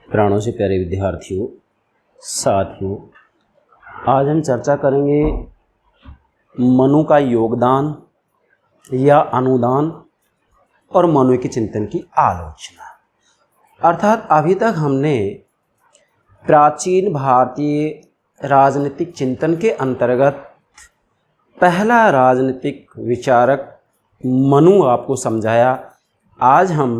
प्राणों से प्यारे विद्यार्थियों, साथियों, आज हम चर्चा करेंगे मनु का योगदान या अनुदान और मनु के चिंतन की आलोचना। अर्थात अभी तक हमने प्राचीन भारतीय राजनीतिक चिंतन के अंतर्गत पहला राजनीतिक विचारक मनु आपको समझाया। आज हम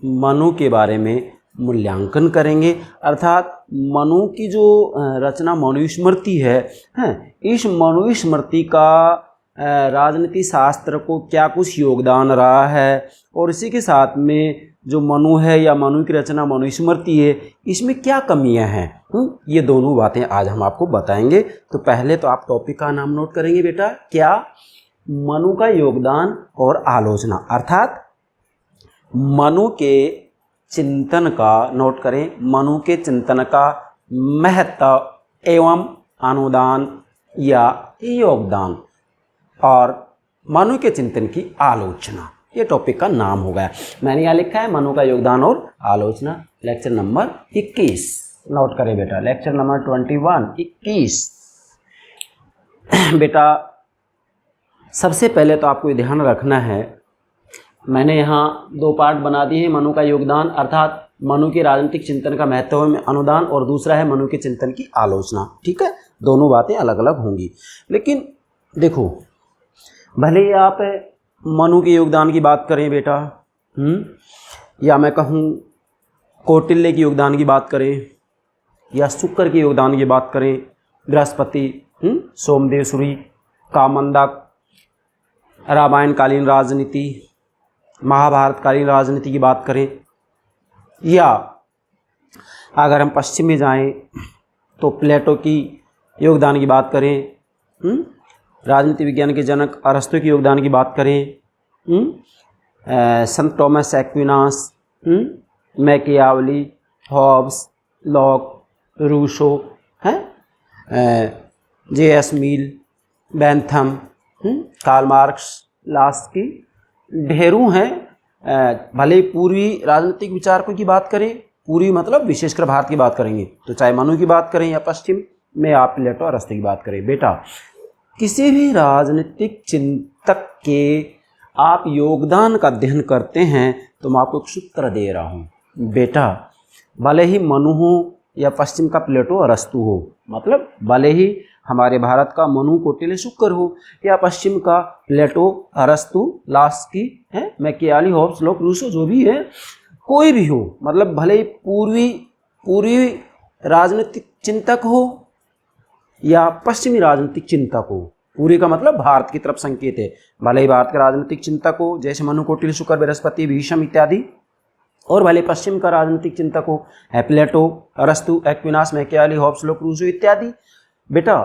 मनु के बारे में मूल्यांकन करेंगे। अर्थात मनु की जो रचना मनुस्मृति है, इस मनुस्मृति का राजनीति शास्त्र को क्या कुछ योगदान रहा है और इसी के साथ में जो मनु है या मनु की रचना मनुस्मृति है, इसमें क्या कमियां हैं, ये दोनों बातें आज हम आपको बताएंगे। तो पहले तो आप टॉपिक का नाम नोट करेंगे बेटा, क्या? मनु का योगदान और आलोचना। अर्थात मनु के चिंतन का नोट करें, मनु के चिंतन का महत्व एवं अनुदान या योगदान और मनु के चिंतन की आलोचना, ये टॉपिक का नाम हो गया। मैंने यहाँ लिखा है मनु का योगदान और आलोचना। लेक्चर नंबर 21 नोट करें बेटा, लेक्चर नंबर 21 बेटा। सबसे पहले तो आपको ध्यान रखना है, मैंने यहाँ दो पार्ट बना दिए हैं। मनु का योगदान अर्थात मनु के राजनीतिक चिंतन का महत्व में अनुदान, और दूसरा है मनु के चिंतन की आलोचना। ठीक है, दोनों बातें अलग अलग होंगी। लेकिन देखो, भले ही आप मनु के योगदान की बात करें बेटा, या मैं कहूँ कौटिल्य के योगदान की बात करें, या शुक्र के योगदान की बात करें, बृहस्पति, सोमदेव सूरी, कामंदक, रामायणकालीन राजनीति, महाभारतकालीन राजनीति की बात करें, या अगर हम पश्चिम में जाएं तो प्लेटो की योगदान की बात करें, राजनीति विज्ञान के जनक अरस्तु के योगदान की बात करें, संत Thomas Aquinas, Machiavelli, Hobbes, Locke, Rousseau, J.S. Mill, Bentham, Karl Marx, Laski, ढेरों हैं। भले पूर्वी राजनीतिक विचारकों की बात करें, पूर्वी मतलब विशेषकर भारत की बात करेंगे, तो चाहे मनु की बात करें या पश्चिम में आप प्लेटो और अरस्तु की बात करें बेटा, किसी भी राजनीतिक चिंतक के आप योगदान का अध्ययन करते हैं तो मैं आपको एक सूत्र दे रहा हूँ बेटा। भले ही मनु हो या पश्चिम का प्लेटो और अरस्तु हो, मतलब भले ही हमारे भारत का मनु, कौटिल्य, शुक्र हो, या पश्चिम का प्लेटो, अरस्तु, Laski, Machiavelli, Hobbes, Locke, Rousseau, जो भी है, कोई भी हो, मतलब भले ही पूर्वी राजनीतिक चिंतक हो या पश्चिमी राजनीतिक चिंतक हो। पूरी का मतलब भारत की तरफ संकेत है। भले ही भारत के राजनीतिक चिंतक हो जैसे मनु, कौटिल्य, शुक्र, बृहस्पति, भीष्म इत्यादि, और भले पश्चिम का राजनीतिक चिंतक हो प्लेटो, अरस्तु, Aquinas, Machiavelli, Hobbes, Locke, Rousseau इत्यादि। बेटा,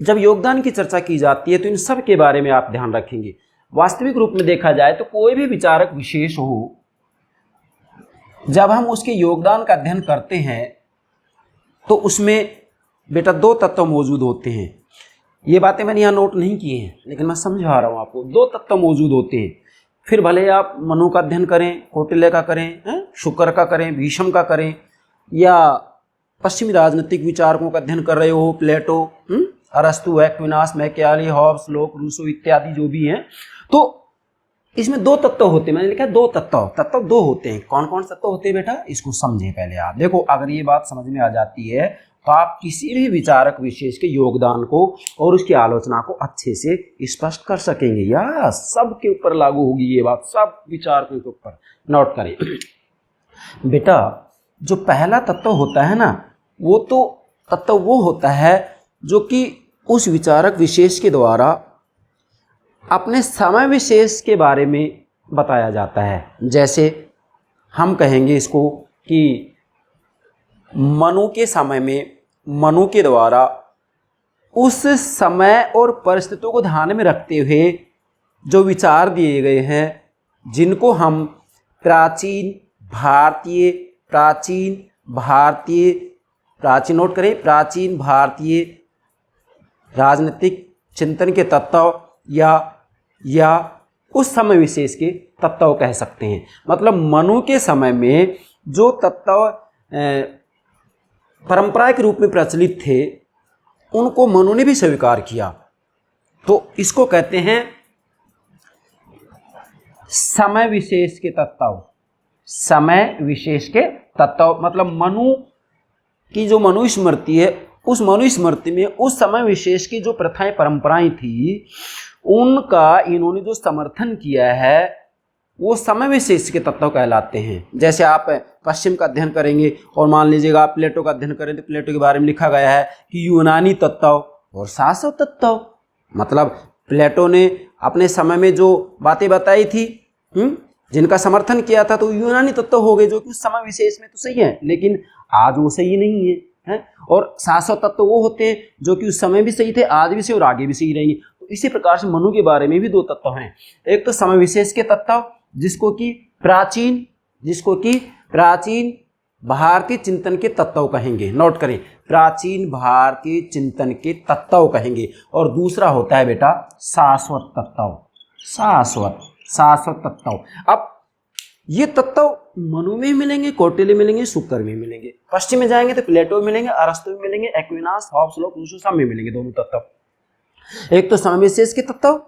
जब योगदान की चर्चा की जाती है तो इन सब के बारे में आप ध्यान रखेंगे। वास्तविक रूप में देखा जाए तो कोई भी विचारक विशेष हो, जब हम उसके योगदान का अध्ययन करते हैं तो उसमें बेटा दो तत्व मौजूद होते हैं। ये बातें मैंने यहाँ नोट नहीं की हैं, लेकिन मैं समझा रहा हूँ आपको। दो तत्व मौजूद होते हैं। फिर भले आप मनु का अध्ययन करें, कौटिल्य का करें, शुक्र का करें, भीष्म का करें, या पश्चिमी राजनीतिक विचारकों का अध्ययन कर रहे हो, प्लेटो, अरस्तु, Aquinas, Machiavelli, Hobbes, Locke, Rousseau इत्यादि जो भी हैं, तो इसमें दो तत्व होते हैं। मैंने लिखा दो तत्व दो होते हैं। कौन कौन तत्व होते हैं बेटा, इसको समझे पहले आप। देखो, अगर ये बात समझ में आ जाती है तो आप किसी भी विचारक विशेष के योगदान को और उसकी आलोचना को अच्छे से स्पष्ट कर सकेंगे। या सबके ऊपर लागू होगी ये बात, सब विचारकों के ऊपर। नोट करें बेटा, जो पहला तत्व होता है ना, वो तो तत्व वो होता है जो कि उस विचारक विशेष के द्वारा अपने समय विशेष के बारे में बताया जाता है। जैसे हम कहेंगे इसको कि मनु के समय में मनु के द्वारा उस समय और परिस्थितियों को ध्यान में रखते हुए जो विचार दिए गए हैं, जिनको हम प्राचीन भारतीय राजनीतिक चिंतन के तत्व या उस समय विशेष के तत्व कह सकते हैं। मतलब मनु के समय में जो तत्व परंपरा के रूप में प्रचलित थे उनको मनु ने भी स्वीकार किया। तो इसको कहते हैं समय विशेष के तत्व। समय विशेष के तत्व मतलब मनु की जो मनुस्मृति है, उस मनुस्मृति में उस समय विशेष की जो प्रथाएं परंपराएं थी उनका इन्होंने जो समर्थन किया है वो समय विशेष के तत्व कहलाते हैं। जैसे आप पश्चिम का अध्ययन करेंगे और मान लीजिएगा आप प्लेटो का अध्ययन करें तो प्लेटो के बारे में लिखा गया है कि यूनानी तत्व और शास्त्र तत्व, मतलब प्लेटो ने अपने समय में जो बातें बताई थी जिनका समर्थन किया था तो यूनानी तत्व हो गए जो कि उस समय विशेष में तो सही है लेकिन आज वो सही नहीं है, और शास्त्र तत्व वो होते हैं जो कि उस समय भी सही थे, आज भी सही और आगे भी सही रहेंगे। तो इसी प्रकार से मनु के बारे में भी दो तत्व हैं, एक तो समय विशेष के तत्व जिसको कि प्राचीन भारतीय चिंतन के तत्व कहेंगे, नोट करें, प्राचीन भारतीय चिंतन के तत्व कहेंगे, और दूसरा होता है बेटा शाश्वत तत्व, शाश्वत तत्व। अब ये तत्व मनु में मिलेंगे, कौटिल्य मिलेंगे, शुक्र में मिलेंगे। पश्चिम में जाएंगे तो प्लेटो में मिलेंगे, अरस्तु में मिलेंगे, एक्विनास, हॉब्स, लोक, रूसो सब में मिलेंगे दोनों तत्व। एक तो समय विशेष के तत्व,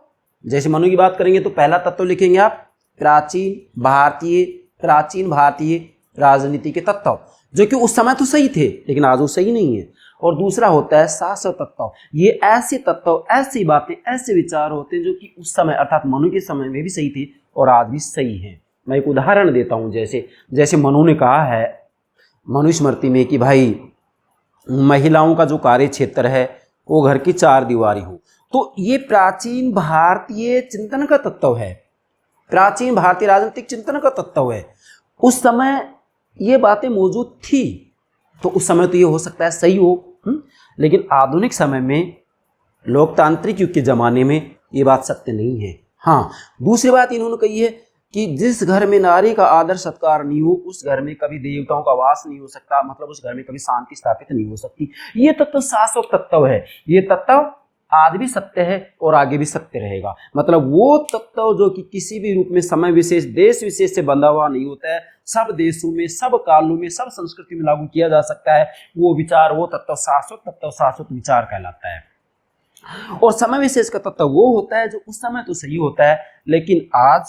जैसे मनु की बात करेंगे तो पहला तत्व लिखेंगे आप प्राचीन भारतीय राजनीति के तत्व जो कि उस समय तो सही थे लेकिन आज वो सही नहीं है। और दूसरा होता है शास्त्र तत्व, ये ऐसे तत्व, ऐसी बातें, ऐसे विचार होते हैं जो कि उस समय अर्थात मनु के समय में भी सही थे और आज भी सही हैं। मैं एक उदाहरण देता हूँ, जैसे मनु ने कहा है मनुस्मृति में कि भाई महिलाओं का जो कार्य क्षेत्र है वो घर की चार दीवारी हो, तो ये प्राचीन भारतीय चिंतन का तत्व है, प्राचीन भारतीय राजनीतिक चिंतन का तत्व है। उस समय ये बातें मौजूद थी तो उस समय तो ये हो सकता है सही हो, लेकिन आधुनिक समय में लोकतांत्रिक युग के ज़माने में ये बात सत्य नहीं है। हाँ, दूसरी बात इन्होंने कही है कि जिस घर में नारी का आदर सत्कार नहीं हो उस घर में कभी देवताओं का वास नहीं हो सकता, मतलब उस घर में कभी शांति स्थापित नहीं हो सकती। ये तत्व शाश्वत तत्व है, ये तत्व आज भी सत्य है और आगे भी सत्य रहेगा। मतलब वो तत्व जो कि किसी भी रूप में समय विशेष, देश विशेष से बंधा हुआ नहीं होता है, सब देशों में, सब कालों में, सब संस्कृति में लागू किया जा सकता है, वो विचार, वो तत्व शाश्वत विचार कहलाता है। और समय विशेष का तत्व वो होता है जो उस समय तो सही होता है लेकिन आज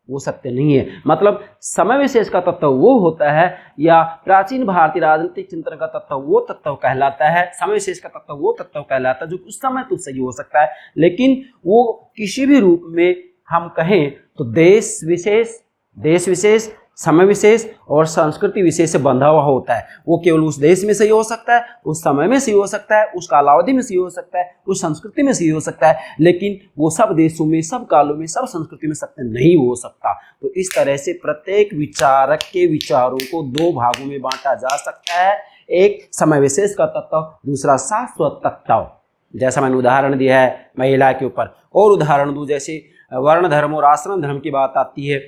वो सत्य नहीं है। मतलब समय विशेष का तत्व वो होता है या प्राचीन भारतीय राजनीतिक चिंतन का तत्व वो तत्व कहलाता है, समय विशेष का तत्व वो तत्व कहलाता है जो उस समय तो सही हो सकता है लेकिन वो किसी भी रूप में हम कहें तो देश विशेष, समय विशेष और संस्कृति विशेष से बंधा हुआ होता है। वो केवल उस देश में सही हो सकता है, उस समय में सही हो सकता है, उस कालावधि में सही हो सकता है, उस संस्कृति में सही हो सकता है, लेकिन वो सब देशों में, सब कालों में, सब संस्कृति में सत्य नहीं हो सकता। तो इस तरह से प्रत्येक विचारक के विचारों को दो भागों में बांटा जा सकता है, एक समय विशेष का तत्व, दूसरा शाश्वत तत्व। जैसा मैंने उदाहरण दिया है महिला के ऊपर, और उदाहरण दूं, जैसे वर्ण धर्म और आश्रम धर्म की बात आती है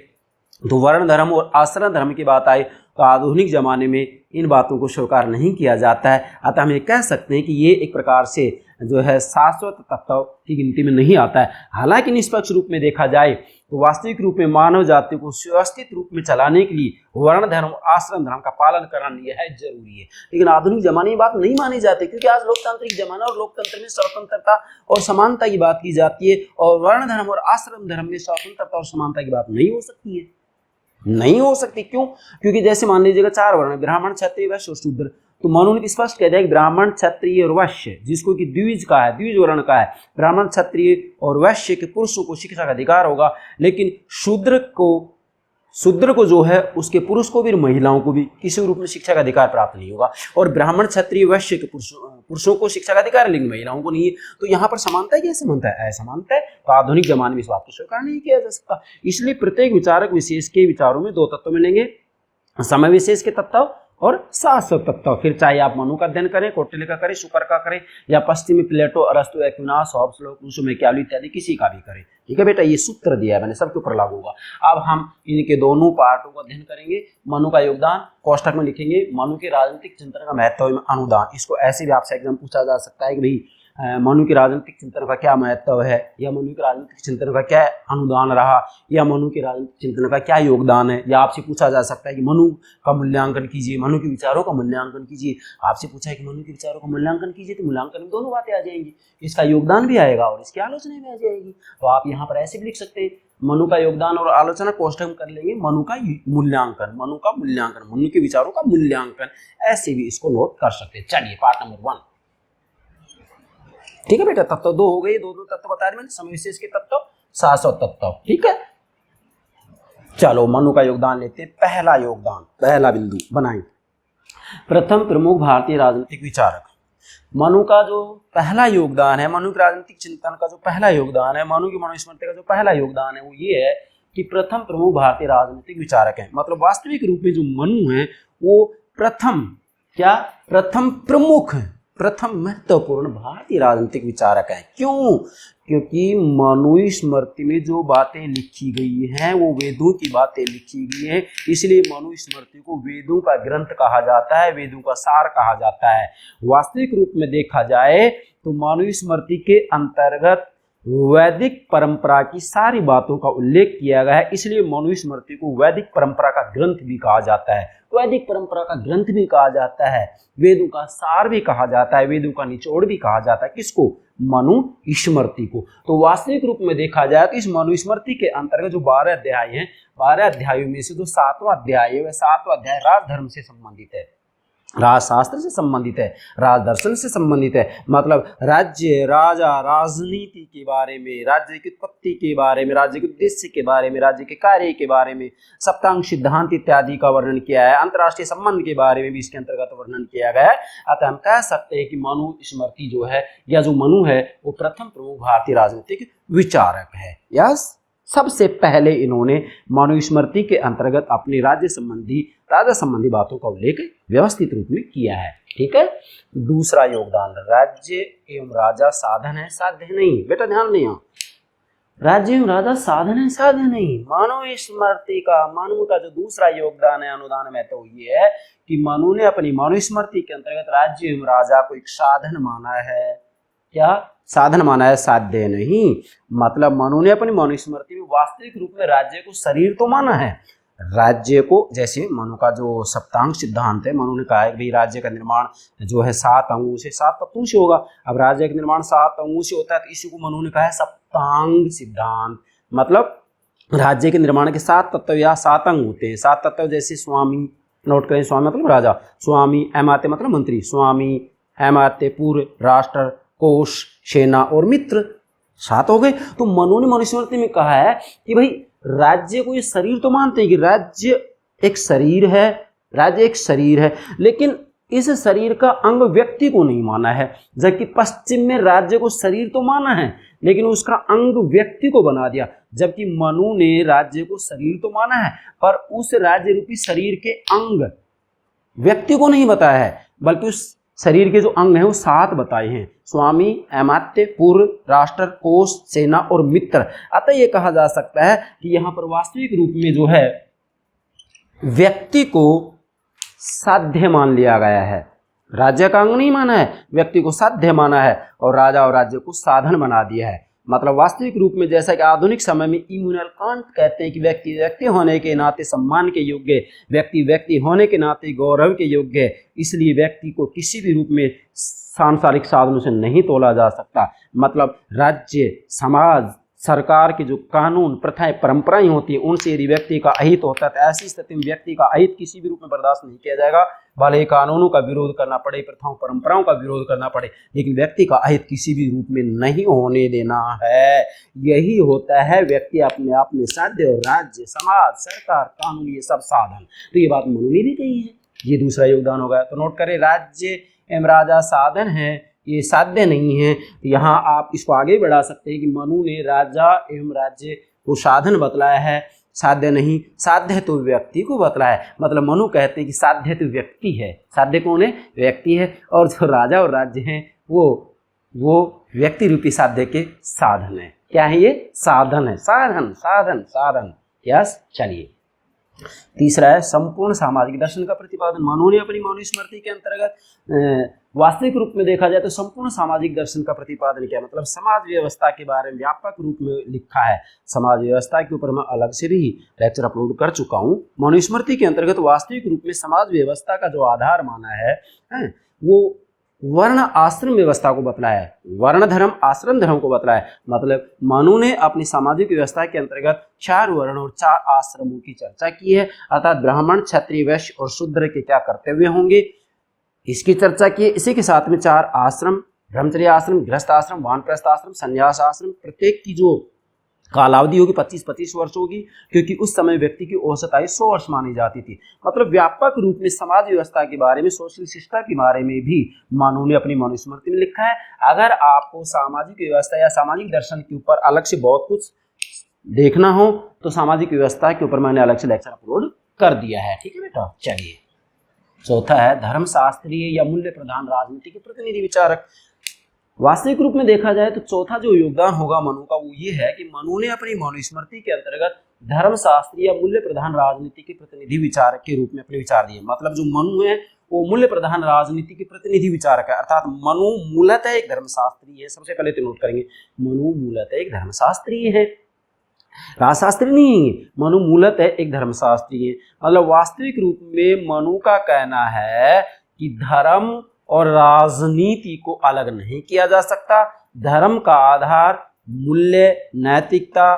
तो वर्ण धर्म और आश्रम धर्म की बात आई तो आधुनिक ज़माने में इन बातों को स्वीकार नहीं किया जाता है। अतः हम ये कह सकते हैं कि ये एक प्रकार से जो है शाश्वत तत्व की गिनती में नहीं आता है। हालांकि निष्पक्ष रूप में देखा जाए तो वास्तविक रूप में मानव जाति को व्यवस्थित रूप में चलाने के लिए वर्ण धर्म और आश्रम धर्म का पालन करना यह है जरूरी है। लेकिन आधुनिक जमाने में बात नहीं मानी जाती क्योंकि आज लोकतांत्रिक जमाना और लोकतंत्र में स्वतंत्रता और समानता की बात की जाती है और वर्ण धर्म और आश्रम धर्म में स्वतंत्रता और समानता की बात नहीं हो सकती है, नहीं हो सकती। क्यों? क्योंकि जैसे मान लीजिएगा चार वर्ण, ब्राह्मण, क्षत्रिय, वैश्य और शूद्र, तो मनु ने स्पष्ट कह दिया कि ब्राह्मण, क्षत्रिय और वैश्य, जिसको कि द्विज का है, द्विज वर्ण का है, ब्राह्मण, क्षत्रिय और वैश्य के पुरुषों को शिक्षा का अधिकार होगा, लेकिन शूद्र को जो है उसके पुरुष को भी महिलाओं को भी किसी रूप में शिक्षा का अधिकार प्राप्त नहीं होगा। और ब्राह्मण, क्षत्रिय, वैश्य के पुरुषों को शिक्षा का अधिकार है लेकिन महिलाओं को नहीं है। तो यहाँ पर समानता है, कैसे मानता है? असमानता है। तो आधुनिक जमाने में इस बात को स्वीकार नहीं किया जा सकता। इसलिए प्रत्येक विचारक विशेष के विचारों में दो तत्व मिलेंगे, समय विशेष के तत्व और शाश्वत तत्व। फिर चाहे आप मनु का अध्ययन करें, कौटिल्य का करें, शुक्र का करें, या पश्चिमी प्लेटो, अरस्तु, एक्विनास, हॉब्स, लोक, रूसो, मैकियावेली इत्यादि किसी का भी करें। ठीक है बेटा, ये सूत्र दिया है मैंने, सबके ऊपर लागू होगा। अब हम इनके दोनों पार्टों का अध्ययन करेंगे। मनु का योगदान कोष्टक में लिखेंगे, मनु के राजनीतिक चिंतन का महत्व में अनुदान। इसको ऐसे भी आपसे एग्जाम पूछा जा सकता है कि भाई मनु के राजनीतिक चिंतन का क्या महत्व है, या मनु के राजनीतिक चिंतन का क्या अनुदान रहा, या मनु के राजनीतिक चिंतन का क्या योगदान है। या आपसे पूछा जा सकता है कि मनु का मूल्यांकन कीजिए, मनु के विचारों का मूल्यांकन कीजिए। आपसे पूछा है कि मनु के विचारों का मूल्यांकन कीजिए, तो मूल्यांकन में दोनों बातें आ जाएंगी, इसका योगदान भी आएगा और इसकी आलोचना भी आ जाएगी। तो आप यहाँ पर ऐसे भी लिख सकते हैं, मनु का योगदान और आलोचना कोष्ठक में कर लेंगे, मनु का मूल्यांकन, मनु का मूल्यांकन, मनु के विचारों का मूल्यांकन, ऐसे भी इसको नोट कर सकते हैं। चलिए पार्ट नंबर 1, ठीक है बेटा। तत्व 2 हो गए, दो तत्व बता रहे मैंने, समय विशेष के तत्व, शाश्वत तत्व, ठीक है। चलो मनु का योगदान लेते हैं। पहला योगदान, पहला बिंदु बनाएंगे, प्रथम प्रमुख भारतीय राजनीतिक विचारक। मनु का जो पहला योगदान है, मनु के राजनीतिक चिंतन का जो पहला योगदान है, मनु की मनुस्मृति का जो पहला योगदान है, वो ये है कि प्रथम प्रमुख भारतीय राजनीतिक विचारक है। मतलब वास्तविक रूप में जो मनु है वो प्रथम क्या, प्रथम प्रमुख है, प्रथम महत्वपूर्ण भारतीय राजनीतिक विचारक है। क्यों? क्योंकि मनुस्मृति में जो बातें लिखी गई हैं वो वेदों की बातें लिखी गई हैं, इसलिए मनुस्मृति को वेदों का ग्रंथ कहा जाता है, वेदों का सार कहा जाता है। वास्तविक रूप में देखा जाए तो मनुस्मृति के अंतर्गत वैदिक परंपरा की सारी बातों का उल्लेख किया गया है, इसलिए मनुस्मृति को वैदिक परंपरा का ग्रंथ भी कहा जाता है, वैदिक परंपरा का ग्रंथ भी कहा जाता है, वेदों का सार भी कहा जाता है, वेदों का निचोड़ भी कहा जाता है। किसको? मनुस्मृति को। तो वास्तविक रूप में देखा जाए तो इस मनुस्मृति के अंतर्गत जो 12 अध्याय हैं, 12 अध्यायों में से जो 7वां अध्याय है वह 7वां अध्याय राजधर्म से संबंधित है, राजशास्त्र से संबंधित है, राजदर्शन से संबंधित है। मतलब राज्य, राजा, राजनीति के बारे में, राज्य की उत्पत्ति के बारे में, राज्य के उद्देश्य के बारे में, राज्य के कार्य के बारे में, सप्तांग सिद्धांत इत्यादि का वर्णन किया है। अंतर्राष्ट्रीय संबंध के बारे में भी इसके अंतर्गत वर्णन किया गया है। अतः हम कह सकते हैं कि मनुस्मृति जो है, या जो मनु है, वो प्रथम प्रमुख भारतीय राजनीतिक विचारक है। यस, सबसे पहले इन्होंने मनुस्मृति के अंतर्गत अपनी राज्य संबंधी, राजा संबंधी बातों का उल्लेख व्यवस्थित रूप में किया है। ठीक है। दूसरा योगदान, राज्य एवं राजा साधन है, साध्य नहीं। बेटा ध्यान दें, राज्य एवं राजा साधन है, साध्य नहीं। मनुस्मृति का, मनु का जो दूसरा योगदान है, अनुदान में, तो ये है कि मनु ने अपनी मनुस्मृति के अंतर्गत राज्य एवं राजा को एक साधन माना है। क्या साधन माना है? साध्य नहीं। मतलब मनु ने अपनी मनुस्मृति में वास्तविक रूप में राज्य को शरीर तो माना है, राज्य को, जैसे मनु का जो सप्तांग सिद्धांत है, मनु ने कहा है कि भाई राज्य का निर्माण जो है 7 अंगों से, 7 तत्वों से होगा। अब राज्य का निर्माण 7 अंगों से होता है, तो इसी को मनु ने कहा है सप्तांग सिद्धांत। मतलब राज्य के निर्माण के 7 तत्व या 7 अंग होते हैं। 7 तत्व जैसे स्वामी, नोट करें, स्वामी मतलब राजा, स्वामी, अमात्य मतलब मंत्री, स्वामी, अमात्य, पूर्व, राष्ट्र, कोश, सेना और मित्र, 7 हो गए। तो मनु ने मनुस्मृति में कहा है कि भाई राज्य को ये शरीर तो मानते हैं कि राज्य एक शरीर है, राज्य एक शरीर है, लेकिन इस शरीर का अंग व्यक्ति को नहीं माना है। जबकि पश्चिम में राज्य को शरीर तो माना है, लेकिन उसका अंग व्यक्ति को बना दिया। जबकि मनु ने राज्य को शरीर तो माना है, पर उस राज्य रूपी शरीर के अंग व्यक्ति को नहीं बताया है, बल्कि उस शरीर के जो अंग हैं वो 7 बताए हैं, स्वामी, अमात्य, पूर्व, राष्ट्र, कोश, सेना और मित्र। अतः ये कहा जा सकता है कि यहाँ पर वास्तविक रूप में जो है व्यक्ति को साध्य मान लिया गया है, राज्य का अंग नहीं माना है, व्यक्ति को साध्य माना है और राजा और राज्य को साधन बना दिया है। मतलब वास्तविक रूप में, जैसा कि आधुनिक समय में इमैनुअल कांट कहते हैं कि व्यक्ति व्यक्ति होने के नाते सम्मान के योग्य, व्यक्ति व्यक्ति होने के नाते गौरव के योग्य, इसलिए व्यक्ति को किसी भी रूप में सांसारिक साधनों से नहीं तोला जा सकता। मतलब राज्य, समाज, सरकार के जो कानून, प्रथाएं, परंपराएं होती है, उनसे यदि व्यक्ति का अहित होता है, तो ऐसी स्थिति में व्यक्ति का अहित किसी भी रूप में बर्दाश्त नहीं किया जाएगा। भले ही कानूनों का विरोध करना पड़े, प्रथाओं परंपराओं का विरोध करना पड़े, लेकिन व्यक्ति का अहित किसी भी रूप में नहीं होने देना है। यही होता है व्यक्ति अपने आप में साध्य, और राज्य, समाज, सरकार, कानून, ये सब साधन। तो ये बात मनु ने भी कही है। ये दूसरा योगदान होगा। तो नोट करें, राज्य एवं राजा साधन है, ये साध्य नहीं है। यहाँ आप इसको आगे बढ़ा सकते हैं कि मनु ने राजा एवं राज्य को साधन बतलाया है, साध्य नहीं। साध्य तो व्यक्ति को बतलाया है। मतलब मनु कहते हैं कि साध्य तो व्यक्ति है, साध्य कौन है? व्यक्ति है। और जो राजा और राज्य हैं वो व्यक्ति रूपी साध्य के साधन है। क्या है ये? साधन है, साधन, साधन, साधन। यस। चलिए, तीसरा है संपूर्ण सामाजिक दर्शन का प्रतिपादन। मनु ने अपनी मनुस्मृति के अंतर्गत वास्तविक रूप में देखा जाए तो संपूर्ण सामाजिक दर्शन का प्रतिपादन किया, मतलब समाज व्यवस्था के बारे में व्यापक रूप में लिखा है। समाज व्यवस्था के ऊपर मैं अलग से भी लेक्चर अपलोड कर चुका हूँ। मनुस्मृति के अंतर्गत वास्तविक रूप में समाज व्यवस्था का जो आधार माना है वो वर्ण आश्रम व्यवस्था को बतलाया है, वर्ण धर्म आश्रम धर्म को बतलाया है। मतलब मनु ने अपनी सामाजिक व्यवस्था के अंतर्गत 4 वर्ण और 4 आश्रमों की चर्चा की है, अर्थात ब्राह्मण, क्षत्रिय, वैश्य और शूद्र के क्या कर्तव्य होंगे इसकी चर्चा की है। इसी के साथ में 4 आश्रम, ब्रह्मचर्य आश्रम, गृहस्थ आश्रम, वानप्रस्थ आश्रम, संन्यास आश्रम, प्रत्येक की जो कालावधि होगी 25-25 वर्ष होगी, क्योंकि उस समय व्यक्ति की औसत आयु 100 वर्ष मानी जाती थी। मतलब व्यापक रूप में समाज व्यवस्था के बारे में, सोशल सिस्टम के बारे में भी मनु ने अपनी मनुस्मृति में लिखा है। अगर आपको सामाजिक व्यवस्था या सामाजिक दर्शन के ऊपर अलग से बहुत कुछ देखना हो तो सामाजिक व्यवस्था के ऊपर मैंने अलग से लेक्चर अपलोड कर दिया है, ठीक है बेटा। चलिए, चौथा है धर्मशास्त्रीय या मूल्य प्रधान राजनीति के प्रतिनिधि विचारक। वास्तविक रूप में देखा जाए तो चौथा जो योगदान होगा मनु का वो ये है कि मनु ने अपनी मनुस्मृति के अंतर्गत धर्मशास्त्री या मूल्य प्रधान राजनीति के प्रतिनिधि विचारक के रूप में अपने विचार दिए। मतलब जो मनु है वो मूल्य प्रधान राजनीति के प्रतिनिधि विचारक है, अर्थात मनु मूलतः एक धर्मशास्त्री है। सबसे पहले तो नोट करेंगे मनु मूलतः एक धर्मशास्त्री है, राजशास्त्री नहीं है, मनु मूलतः एक धर्मशास्त्री है। मतलब वास्तविक रूप में मनु का कहना है कि धर्म और राजनीति को अलग नहीं किया जा सकता। धर्म का आधार मूल्य, नैतिकता,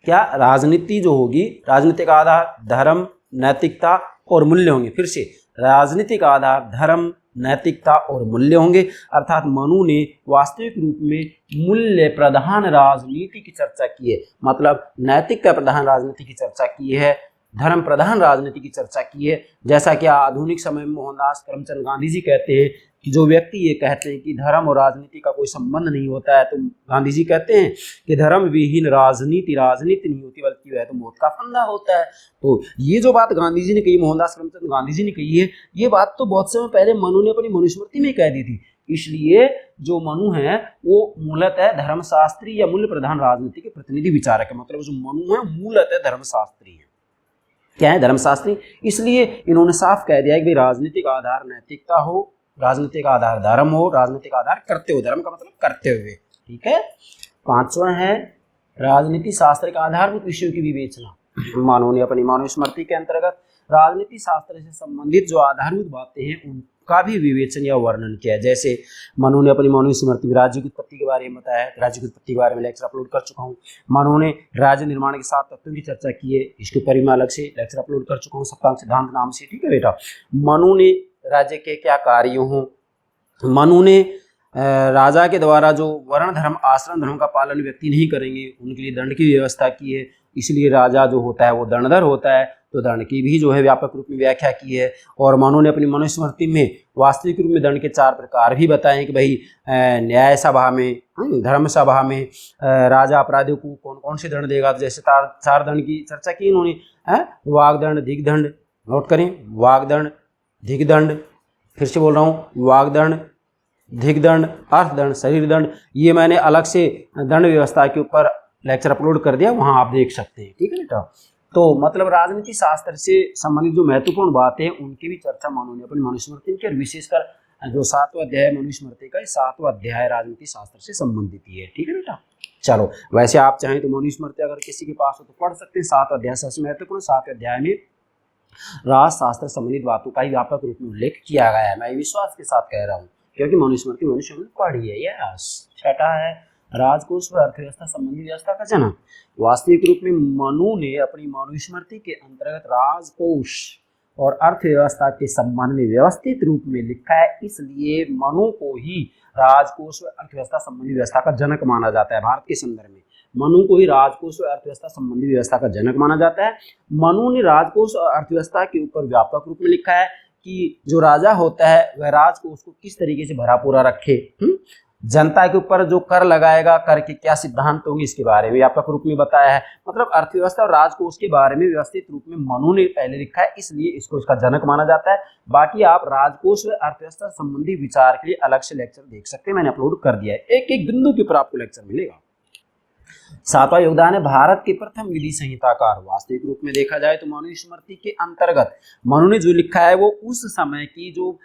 क्या राजनीति जो होगी, राजनीति का आधार धर्म, नैतिकता और मूल्य होंगे। फिर से राजनीतिक आधार धर्म, नैतिकता और मूल्य होंगे। अर्थात मनु ने वास्तविक रूप में मूल्य प्रधान राजनीति की चर्चा की है, मतलब नैतिकता प्रधान राजनीति की चर्चा की है, धर्म प्रधान राजनीति की चर्चा की है। जैसा कि आधुनिक समय में मोहनदास करमचंद गांधी जी कहते हैं कि जो व्यक्ति ये कहते हैं कि धर्म और राजनीति का कोई संबंध नहीं होता है, तो गांधी जी कहते हैं कि धर्म विहीन राजनीति राजनीति नहीं होती बल्कि वह तो मौत का फंदा होता है। तो ये जो बात गांधी जी ने कही, मोहनदास करमचंद गांधी जी ने कही है, ये बात तो बहुत समय पहले मनु ने अपनी मनुस्मृति में कह दी थी। इसलिए जो मनु है वो मूलतः धर्मशास्त्री या मूल्य प्रधान राजनीति के प्रतिनिधि विचारक है। मतलब जो मनु है मूलतः धर्मशास्त्री है। क्या है? धर्मशास्त्री। इसलिए इन्होंने साफ कह दिया है कि भाई राजनीतिक आधार नैतिकता हो, राजनीतिक आधार धर्म हो, राजनीतिक आधार करते हो, धर्म का मतलब करते हुए, ठीक है। 5वां है राजनीति शास्त्र का आधारभूत विषयों की विवेचना। मनु ने अपनी मनुस्मृति के अंतर्गत राजनीति शास्त्र से संबंधित जो आधारभूत बातें हैं उनका भी विवेचन या वर्णन किया है। जैसे मनु ने अपनी मनुस्मृति में राज्य की उत्पत्ति के बारे में बताया है, राज्य की उत्पत्ति के बारे में लेक्चर अपलोड कर चुका हूँ। मनु ने राज्य निर्माण के 7 तत्वों की चर्चा की है, इसके ऊपर मैं अलग से लेक्चर अपलोड कर चुका हूँ सप्तांग सिद्धांत नाम से, ठीक है बेटा। मनु ने राज्य के क्या कार्य हों, मनु ने राजा के द्वारा जो वर्ण धर्म आश्रम धर्म का पालन व्यक्ति नहीं करेंगे उनके लिए दंड की व्यवस्था की है, इसलिए राजा जो होता है वो दंडधर होता है, तो दंड की भी जो है व्यापक रूप में व्याख्या की है। और मनु ने अपनी मनुस्मृति में वास्तविक रूप में दंड के 4 प्रकार भी बताए कि भाई न्याय सभा में, धर्म सभा में राजा अपराधियों को कौन कौन से दंड देगा। जैसे 4 दंड की चर्चा की इन्होंने, वागदंड, दिग्दंड, नोट करें, वागदंड, दिग्दंड, फिर से बोल रहा हूँ, वागदंड, दिग्दंड, अर्थदंड, शरीर दंड। ये मैंने अलग से दंड व्यवस्था के ऊपर लेक्चर अपलोड कर दिया, वहाँ आप देख सकते हैं, ठीक है बेटा। तो मतलब राजनीति शास्त्र से संबंधित जो महत्वपूर्ण बातें हैं उनकी भी चर्चा मनु ने अपनी मनुस्मृति में की, और विशेषकर जो 7वां अध्याय मनुस्मृति का 7वां अध्याय राजनीति शास्त्र से संबंधित ही है, ठीक है बेटा। चलो, वैसे आप चाहें तो मनुस्मृति अगर किसी के पास हो तो पढ़ सकते हैं। 7वां अध्याय सबसे महत्वपूर्ण, 7वें अध्याय में राजशास्त्र संबंधित बातों का ही व्यापक रूप में उल्लेख किया गया है। मैं विश्वास के साथ कह रहा हूँ क्योंकि मनुस्मृति मनुष्य ने पढ़ी है। यस। 6वां है राजकोष व अर्थव्यवस्था संबंधी व्यवस्था का जन्म। वास्तविक रूप में मनु ने अपनी मनुस्मृति के अंतर्गत राजकोष और अर्थव्यवस्था के संबंध में व्यवस्थित रूप में लिखा है, इसलिए मनु को ही राजकोष व अर्थव्यवस्था संबंधी व्यवस्था का जनक माना जाता है। भारत के संदर्भ में मनु को ही राजकोष व अर्थव्यवस्था संबंधी व्यवस्था का जनक माना जाता है। मनु ने राजकोष और अर्थव्यवस्था के ऊपर व्यापक रूप में लिखा है कि जो राजा होता है वह राजकोष को किस तरीके से भरा पूरा रखे, जनता के ऊपर जो कर लगाएगा, कर के क्या सिद्धांत होंगे, इसके बारे में व्यापक रूप में बताया है। मतलब अर्थव्यवस्था और राजकोष के बारे में व्यवस्थित रूप में मनु ने पहले लिखा है, इसलिए इसको इसका जनक माना जाता है। बाकी आप राजकोष व अर्थव्यवस्था संबंधी विचार के लिए अलग से लेक्चर देख सकते हैं, मैंने अपलोड कर दिया है। एक एक बिंदु के ऊपर आपको लेक्चर मिलेगा। 7वां योगदान है भारत के प्रथम विधि संहिताकार। वास्तविक रूप में देखा जाए तो मनुस्मृति के अंतर्गत मनु ने जो लिखा है वो उस समय की जो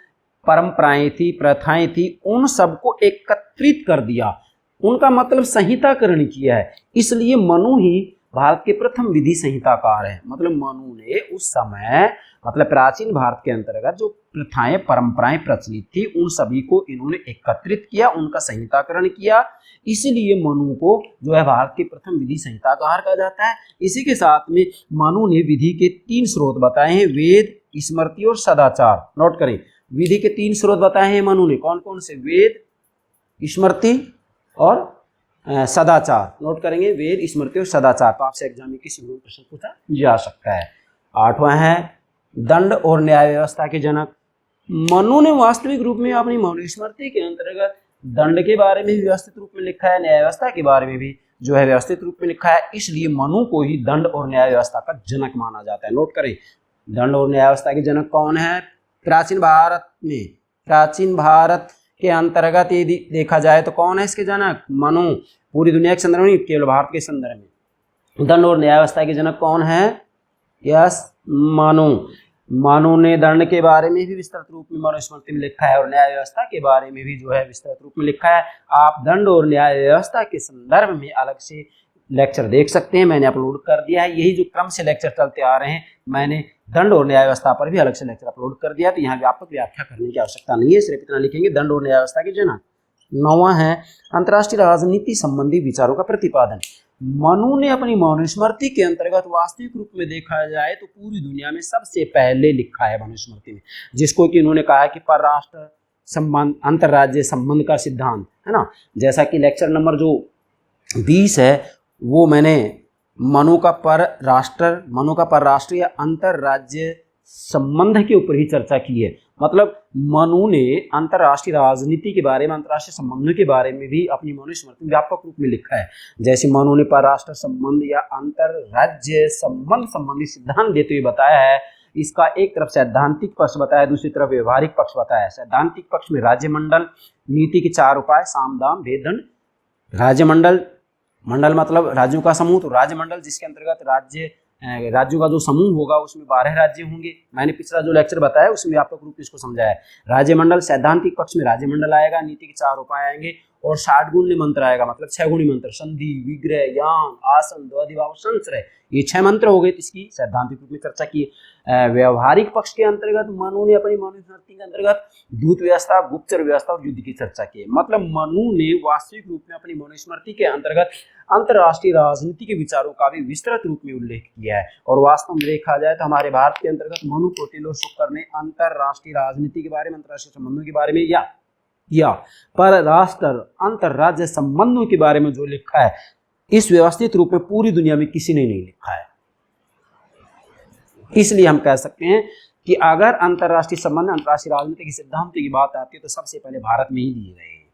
परंपराएं थी, प्रथाएं थी, उन सबको एकत्रित कर दिया, उनका मतलब संहिताकरण किया है। इसलिए मनु ही भारत के प्रथम विधि संहिताकार है। मतलब मनु ने उस समय, मतलब प्राचीन भारत के अंतर्गत जो प्रथाएं परंपराएं प्रचलित थी, उन सभी को इन्होंने एकत्रित किया, उनका संहिताकरण किया। इसीलिए मनु को जो है भारत के प्रथम विधि संहिताकार कहा जाता है। इसी के साथ में मनु ने विधि के 3 स्रोत बताए हैं, वेद, स्मृति और सदाचार। नोट करें, विधि के 3 स्रोत बताए हैं मनु ने, कौन कौन से? वेद, स्मृति और सदाचार। नोट करेंगे, वेद, स्मृति और सदाचार। तो आपसे एग्जाम में किसी भी प्रश्न पूछा जा सकता है। 8वां है दंड और न्याय व्यवस्था के जनक। मनु ने वास्तविक रूप में अपनी मनुस्मृति के अंतर्गत दंड के बारे में भी व्यवस्थित रूप में लिखा है, न्याय व्यवस्था के बारे में भी जो है व्यवस्थित रूप में लिखा है। इसलिए मनु को ही दंड और न्याय व्यवस्था का जनक माना जाता है। नोट करें, दंड और न्याय व्यवस्था के जनक कौन है? प्राचीन भारत के अंतर्गत यदि देखा जाए तो कौन है इसके जनक? मनु। पूरी दुनिया के संदर्भ में, केवल भारत के संदर्भ में दंड और न्याय व्यवस्था के जनक कौन है? यस, मनु। मनु ने दंड के बारे में भी विस्तृत रूप में मनुस्मृति में लिखा है और न्याय व्यवस्था के बारे में भी जो है विस्तृत रूप में लिखा है। आप दंड और न्याय व्यवस्था के संदर्भ में अलग से लेक्चर देख सकते हैं, मैंने अपलोड कर दिया है। यही जो क्रम से लेक्चर चलते आ रहे हैं, मैंने दंड और न्याय व्यवस्था पर भी अलग से लेक्चर अपलोड कर दिया, तो यहाँ व्यापक व्याख्या करने की आवश्यकता नहीं है, सिर्फ इतना लिखेंगे दंड और न्याय व्यवस्था के जनक। 9वां है अंतर्राष्ट्रीय राजनीति संबंधी विचारों का प्रतिपादन। मनु ने अपनी मनुस्मृति के अंतर्गत वास्तविक रूप में देखा जाए तो पूरी दुनिया में सबसे पहले लिखा है मनुस्मृति में, जिसको कि इन्होंने कहा है कि परराष्ट्र संबंध, अंतर्राज्यीय संबंध का सिद्धांत है ना। जैसा कि लेक्चर नंबर जो 20 है वो मैंने मनु का परराष्ट्र या अंतर्राज्य संबंध के ऊपर ही चर्चा की है। मतलब मनु ने अंतर्राष्ट्रीय राजनीति के बारे में, अंतर्राष्ट्रीय संबंधों के बारे में भी अपनी मनुस्मृति में व्यापक रूप में लिखा है। जैसे मनु ने परराष्ट्र संबंध या अंतर्राज्य संबंध संबंधी सिद्धांत देते हुए बताया है। इसका एक तरफ सैद्धांतिक पक्ष बताया, दूसरी तरफ व्यवहारिक पक्ष बताया है। सैद्धांतिक पक्ष में राज्यमंडल, नीति के 4 उपाय, साम दाम भेद दंड। राज्यमंडल, मंडल मतलब राज्यों का समूह, तो राज्यमंडल जिसके अंतर्गत राज्यों का जो समूह होगा उसमें 12 राज्य होंगे। मैंने पिछला जो लेक्चर बताया उसमें व्यापक रूप से इसको समझाया है। राज्यमंडल, सैद्धांतिक पक्ष में राज्यमंडल आएगा, नीति के 4 उपाय आएंगे और 60 गुण्य मंत्र आएगा, मतलब 6 गुणी मंत्र, संधि, विग्रह, यान, आसन, द्वंद्व, संश्रय, ये 6 मंत्र हो गए। इसकी सैद्धांतिक रूप में चर्चा की। व्यवहारिक पक्ष के अंतर्गत मनु ने अपनी मनुस्मृति के अंतर्गत दूत व्यवस्था, गुप्तचर व्यवस्था और युद्ध की चर्चा की। मतलब मनु ने वास्तविक रूप में अपनी मनुस्मृति के अंतर्गत अंतर्राष्ट्रीय राजनीति के विचारों का भी विस्तृत रूप में उल्लेख किया है। और वास्तव में देखा जाए तो हमारे भारत के अंतर्गत मनु, कौटिल्य और शुक्र ने अंतर्राष्ट्रीय राजनीति के बारे में, अंतर्राष्ट्रीय संबंधों के बारे में या परराष्ट्र अंतर्राज्य संबंधों के बारे में जो लिखा है, इस व्यवस्थित रूप में पूरी दुनिया में किसी ने नहीं लिखा है। इसलिए हम कह सकते हैं कि अगर अंतर्राष्ट्रीय संबंध, अंतर्राष्ट्रीय राजनीति के सिद्धांत की बात आती है तो सबसे पहले भारत में ही दिए गए हैं।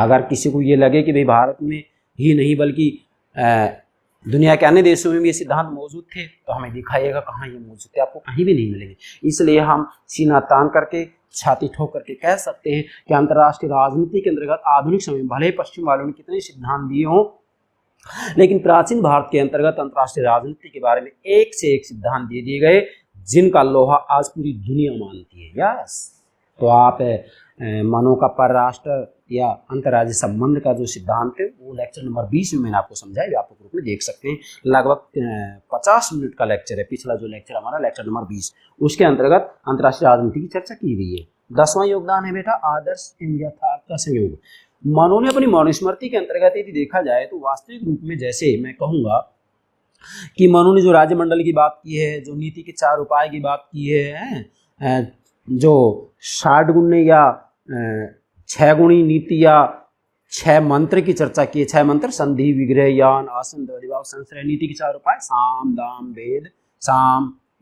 अगर किसी को ये लगे कि भाई भारत में ही नहीं बल्कि दुनिया के अन्य देशों में भी ये सिद्धांत मौजूद थे, तो हमें दिखाइएगा कहाँ ये मौजूद थे, आपको कहीं भी नहीं मिलेंगे। इसलिए हम सीना तान करके, छाती ठोक करके कह सकते हैं कि अंतर्राष्ट्रीय राजनीति के अंतर्गत आधुनिक समय में भले पश्चिम वालों ने कितने सिद्धांत दिए हों, लेकिन प्राचीन भारत के अंतर्गत अंतर्राष्ट्रीय राजनीति के बारे में एक से एक सिद्धांत दे दिए गए, जिनका लोहा आज पूरी दुनिया मानती है। यस, तो आप मनु का परराष्ट्र या अंतर्राज्य संबंध का जो सिद्धांत है वो लेक्चर नंबर 20 में मैंने आपको समझाया, व्यापक रूप में देख सकते हैं। लगभग 50 मिनट का लेक्चर है पिछला जो लेक्चर हमारा, लेक्चर नंबर 20, उसके अंतर्गत अंतर्राष्ट्रीय राजनीति की चर्चा की गई है। 10वां योगदान है बेटा आदर्श एवं यथार्थ का संयोग। मनु ने अपनी मनुस्मृति के अंतर्गत यदि देखा जाए तो वास्तविक रूप में, जैसे मैं कहूँगा कि मनु ने जो राज्यमंडल की बात की है, जो नीति के 4 उपाय की बात की है, जो 60 गुण्य या 6 गुणी नीति या 6 मंत्र की चर्चा की है, 6 मंत्र, संधि, विग्रह, यान, आसन, द्वंद्व, संश्रय, नीति के 4 उपाय, साम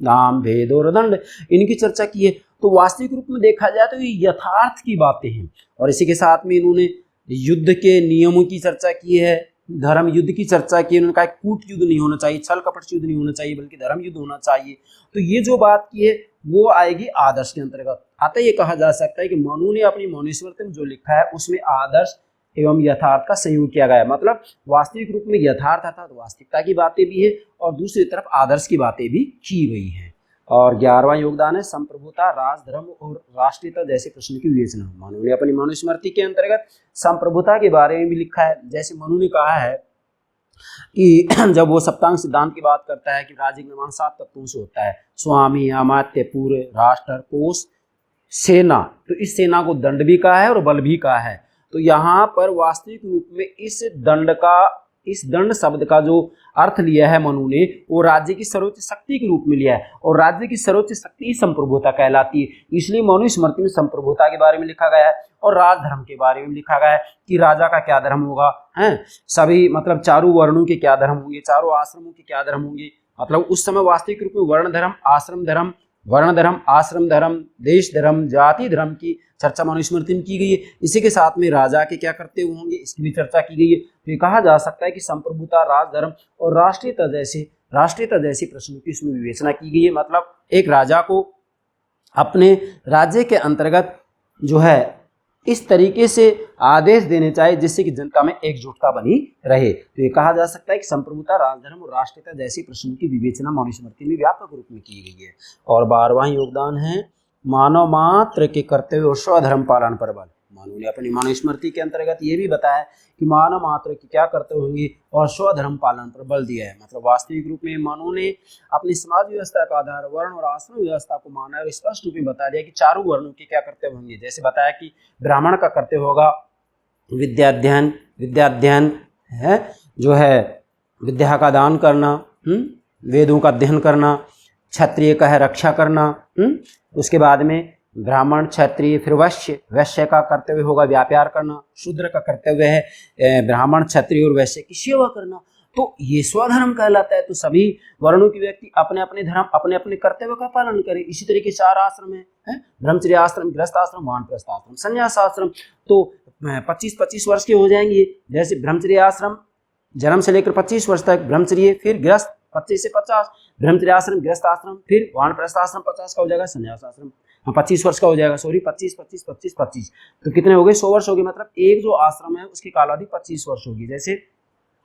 दाम भेद और दंड, इनकी चर्चा की है। तो वास्तविक रूप में देखा जाए तो ये यथार्थ की बातें हैं। और इसी के साथ में इन्होंने युद्ध के नियमों की चर्चा की है, धर्म युद्ध की चर्चा की। उन्होंने कहा कूट युद्ध नहीं होना चाहिए, छल कपट युद्ध नहीं होना चाहिए, बल्कि धर्म युद्ध होना चाहिए। तो ये जो बात की है वो आएगी आदर्श के अंतर्गत। अतः ये कहा जा सकता है कि मनु ने अपनी मनुस्मृति में जो लिखा है उसमें आदर्श एवं यथार्थ का संयोग किया गया है। मतलब वास्तविक रूप में यथार्थ अर्थात वास्तविकता की बातें भी है और दूसरी तरफ आदर्श की बातें भी की गई हैं। और 11वां योगदान है संप्रभुता, राजधर्म और राष्ट्रीयता जैसे प्रश्न की विवेचना। मनु ने अपनी मनुस्मृति के अंतर्गत संप्रभुता के बारे में भी लिखा है। जैसे मनु ने कहा है कि जब वो सप्तांग सिद्धांत की बात करता है कि राज्य निर्माण 7 तत्वों से होता है, स्वामी, अमात्य, पूर्व, राष्ट्र, कोष, सेना। तो इस सेना को दंड भी कहा है और बल भी कहा है। तो यहाँ पर वास्तविक रूप में इस दंड शब्द का जो अर्थ लिया है मनु ने, वो राज्य की सर्वोच्च शक्ति के रूप में लिया है, और राज्य की सर्वोच्च शक्ति ही संप्रभुता कहलाती है। इसलिए मनुस्मृति में संप्रभुता के बारे में लिखा गया है और राजधर्म के बारे में लिखा गया है कि राजा का क्या धर्म होगा, हैं सभी मतलब चारों वर्णों के क्या धर्म होंगे, चारों आश्रमों के क्या धर्म होंगे। मतलब उस समय वास्तविक रूप में वर्ण धर्म, आश्रम धर्म, वर्ण धर्म, आश्रम धर्म, देश धर्म, जाति धर्म की चर्चा मनुस्मृति में की गई है। इसी के साथ में राजा के क्या कर्तव्य होंगे इसकी भी चर्चा की गई है। तो ये कहा जा सकता है कि संप्रभुता, राजधर्म और राष्ट्रीयता जैसी प्रश्नों की इसमें विवेचना की गई है। मतलब एक राजा को अपने राज्य के अंतर्गत जो है इस तरीके से आदेश देने चाहिए जिससे कि जनता में एकजुटता बनी रहे। तो ये कहा जा सकता है कि संप्रभुता, राजधर्म और राष्ट्रीयता जैसी प्रश्नों की विवेचना मनुस्मृति में व्यापक रूप में की गई है। और 12वां योगदान है मानव मात्र के कर्तव्य और स्वधर्म पालन पर बल। मनु ने अपनी मनुस्मृति के अंतर्गत ये भी बताया कि मानव मात्र के क्या कर्तव्य होंगे और स्वधर्म पालन पर बल दिया है। मतलब वास्तविक रूप में मनु ने अपनी समाज व्यवस्था का आधार वर्ण और आश्रम व्यवस्था को माना और स्पष्ट रूप में बता दिया कि चारों वर्णों के क्या कर्तव्य होंगे। जैसे बताया कि ब्राह्मण का कर्तव्य होगा विद्याध्ययन है, जो है विद्या का दान करना, वेदों का अध्ययन करना, क्षत्रिय का है रक्षा करना, उसके बाद में ब्राह्मण, क्षत्रिय, फिर वैश्य का कर्तव्य होगा व्यापार करना, शूद्र का कर्तव्य है ब्राह्मण, क्षत्रिय और वैश्य की सेवा करना। तो ये स्वधर्म कहलाता है। तो सभी वर्णों के व्यक्ति अपने अपने धर्म, अपने अपने कर्तव्य का पालन करें। इसी तरीके 4 आश्रम है ब्रह्मचर्य आश्रम, गृहस्थ आश्रम, वानप्रस्थ आश्रम, संन्यास आश्रम। तो 25-25 वर्ष के हो जाएंगे। जैसे ब्रह्मचर्य आश्रम जन्म से लेकर 25 वर्ष तक ब्रह्मचर्य, फिर गृहस्थ 25 से 50, ब्रह्मचर्य आश्रम, गृहस्थ आश्रम, फिर वानप्रस्थ आश्रम 50 का हो जाएगा, संन्यास आश्रम 25 वर्ष का हो जाएगा। सॉरी 25 तो कितने हो गए? 100 वर्ष हो गए। मतलब एक जो आश्रम है उसकी कालावधि 25 वर्ष होगी। जैसे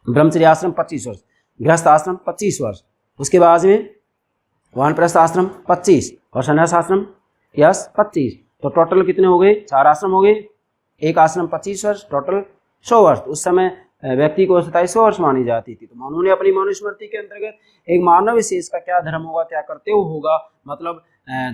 ब्रह्मचर्य आश्रम 25 वर्ष, गृहस्थ आश्रम 25 वर्ष, उसके बाद में वानप्रस्थ आश्रम 25 और संन्यास आश्रम 25। तो टोटल कितने हो गए? 4 आश्रम हो गए, एक आश्रम 25 वर्ष, टोटल 100 वर्ष। उस समय व्यक्ति को 27 वर्ष मानी जाती थी। तो उन्होंने अपनी मनुस्मृति के अंतर्गत एक मानव विशेष का क्या धर्म होगा, क्या कर्तव्य होगा, मतलब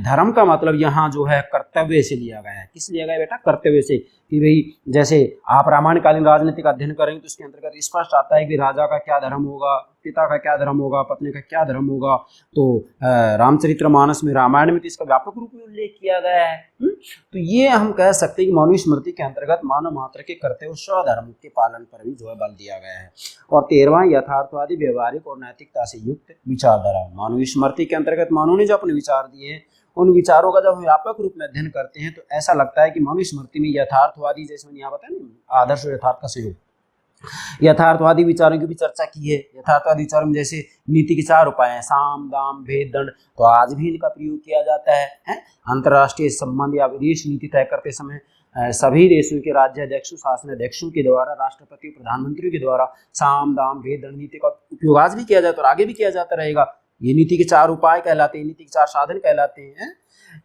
धर्म का मतलब यहाँ जो है कर्तव्य से लिया गया है। किस लिया गया बेटा? कर्तव्य से। कि भाई जैसे आप रामायणकालीन राजनीति का अध्ययन करेंगे तो उसके अंतर्गत स्पष्ट आता है कि राजा का क्या धर्म होगा, पिता का क्या धर्म होगा, पत्नी का क्या धर्म होगा। तो रामचरितमानस में, रामायण में तो इसका व्यापक रूप में उल्लेख किया गया है। तो ये हम कह सकते हैं कि मनुस्मृति के अंतर्गत मानव मात्र के कर्तव्य और स्वधर्म के पालन पर भी जो है बल दिया गया है। और 13वां यथार्थवादी, व्यवहारिक और नैतिकता से युक्त विचारधारा। मनुस्मृति के अंतर्गत मानव ने जो अपने विचार दिए हैं उन विचारों का जब हम व्यापक रूप में अध्ययन करते हैं तो ऐसा लगता है कि मनुस्मृति में यथार्थवादी, जैसे मैंने यहाँ बताया ना, आदर्श और यथार्थ का संयोग, यथार्थवादी विचारों की भी चर्चा की है। यथार्थवादी विचारों में जैसे नीति के 4 उपाय हैं, साम, दाम, भेद, दंड। तो आज भी इनका प्रयोग किया जाता है। अंतर्राष्ट्रीय संबंध या विदेश नीति तय करते समय सभी देशों के राज्याध्यक्षों, शासनाध्यक्षों के द्वारा, राष्ट्रपति, प्रधानमंत्री के द्वारा साम, दाम, भेद, दंड नीति का उपयोग आज भी किया जाता है और आगे भी किया जाता रहेगा। ये नीति के 4 उपाय कहलाते हैं, नीति के 4 साधन कहलाते हैं।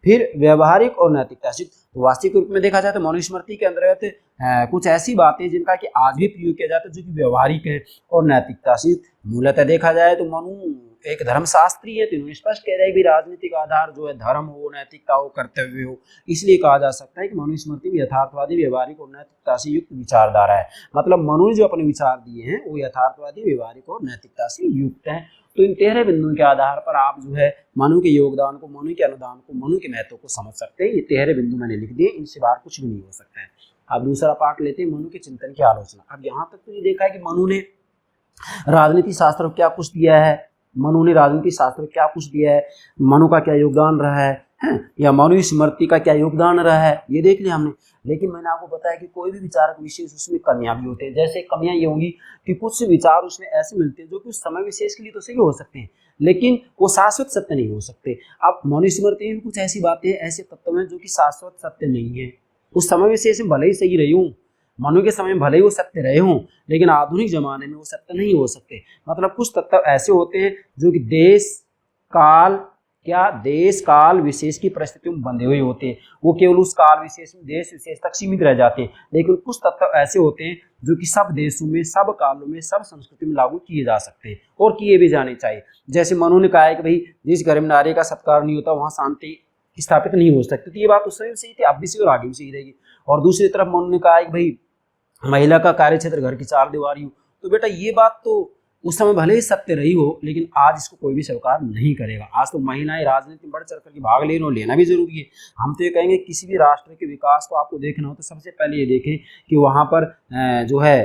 फिर व्यवहारिक और नैतिकता से, तो वास्तविक रूप में देखा जाए तो मनुस्मृति के अंतर्गत कुछ ऐसी बातें जिनका कि आज भी प्रयोग किया जाता है जो कि व्यवहारिक है और नैतिकता से। मूलतः देखा जाए तो मनु एक धर्मशास्त्री है, तो इन्होंने स्पष्ट कह रहा है कि राजनीतिक आधार जो है धर्म हो, नैतिकता हो, कर्तव्य हो। इसलिए कहा जा सकता है कि मनुस्मृति में यथार्थवादी, व्यवहारिक और नैतिकता से युक्त विचारधारा है। मतलब मनु ने जो अपने विचार दिए हैं वो यथार्थवादी, व्यवहारिक और नैतिकता से युक्त हैं। तो इन 13 बिंदुओं के आधार पर आप जो है मनु के योगदान को, मनु के अनुदान को, मनु के महत्व को समझ सकते हैं। ये 13 बिंदु मैंने लिख दिए, इनसे बाहर कुछ भी नहीं हो सकता है। अब दूसरा पार्ट लेते हैं, मनु के चिंतन की आलोचना। अब यहाँ तक तो ये देखा है कि मनु ने राजनीति शास्त्र को क्या कुछ दिया है, मनु ने राजनीति शास्त्र क्या कुछ दिया है, मनु का क्या योगदान रहा है, या मनुस्मृति का क्या योगदान रहा है, ये देख लिया हमने। लेकिन मैंने आपको बताया कि कोई भी विचारक विशेष उसमें कमियां भी होते हैं। जैसे कमियां ये होंगी कि कुछ विचार उसमें ऐसे मिलते हैं जो कि उस समय विशेष के लिए तो सही हो सकते हैं, लेकिन वो शाश्वत सत्य नहीं हो सकते। अब मनुस्मृति में भी कुछ ऐसी बातें, ऐसे तत्व हैं जो कि शाश्वत सत्य नहीं है। उस समय विशेष में भले ही सही रही हूँ, मनु के समय में भले ही वो सत्य रहे हों, लेकिन आधुनिक जमाने में वो सत्य नहीं हो सकते। मतलब कुछ तत्व ऐसे होते हैं जो कि देश, काल, क्या देश काल विशेष की परिस्थितियों में बंधे हुए होते हैं, वो केवल उस काल विशेष में देश विशेष तक सीमित रह जाते हैं। लेकिन कुछ तत्व ऐसे होते हैं जो कि सब देशों में, सब कालों में, सब संस्कृति में लागू किए जा सकते हैं और किए भी जाने चाहिए। जैसे मनु ने कहा है कि भाई जिस घर में नारी का सत्कार नहीं होता वहाँ शांति स्थापित नहीं हो सकती, तो ये बात उस समय सही थी, अब भी सही और आगे भी सही रहेगी। और दूसरी तरफ मनु ने कहा है कि भाई महिला का कार्य क्षेत्र घर की चार दीवारी हो, तो बेटा ये बात तो उस समय भले ही सत्य रही हो, लेकिन आज इसको कोई भी स्वीकार नहीं करेगा। आज तो महिलाएं राजनीति में बढ़ चढ़ करके भाग ले रही हैं, लेना भी जरूरी है। हम तो ये कहेंगे किसी भी राष्ट्र के विकास को आपको देखना हो तो सबसे पहले ये देखें कि वहाँ पर जो है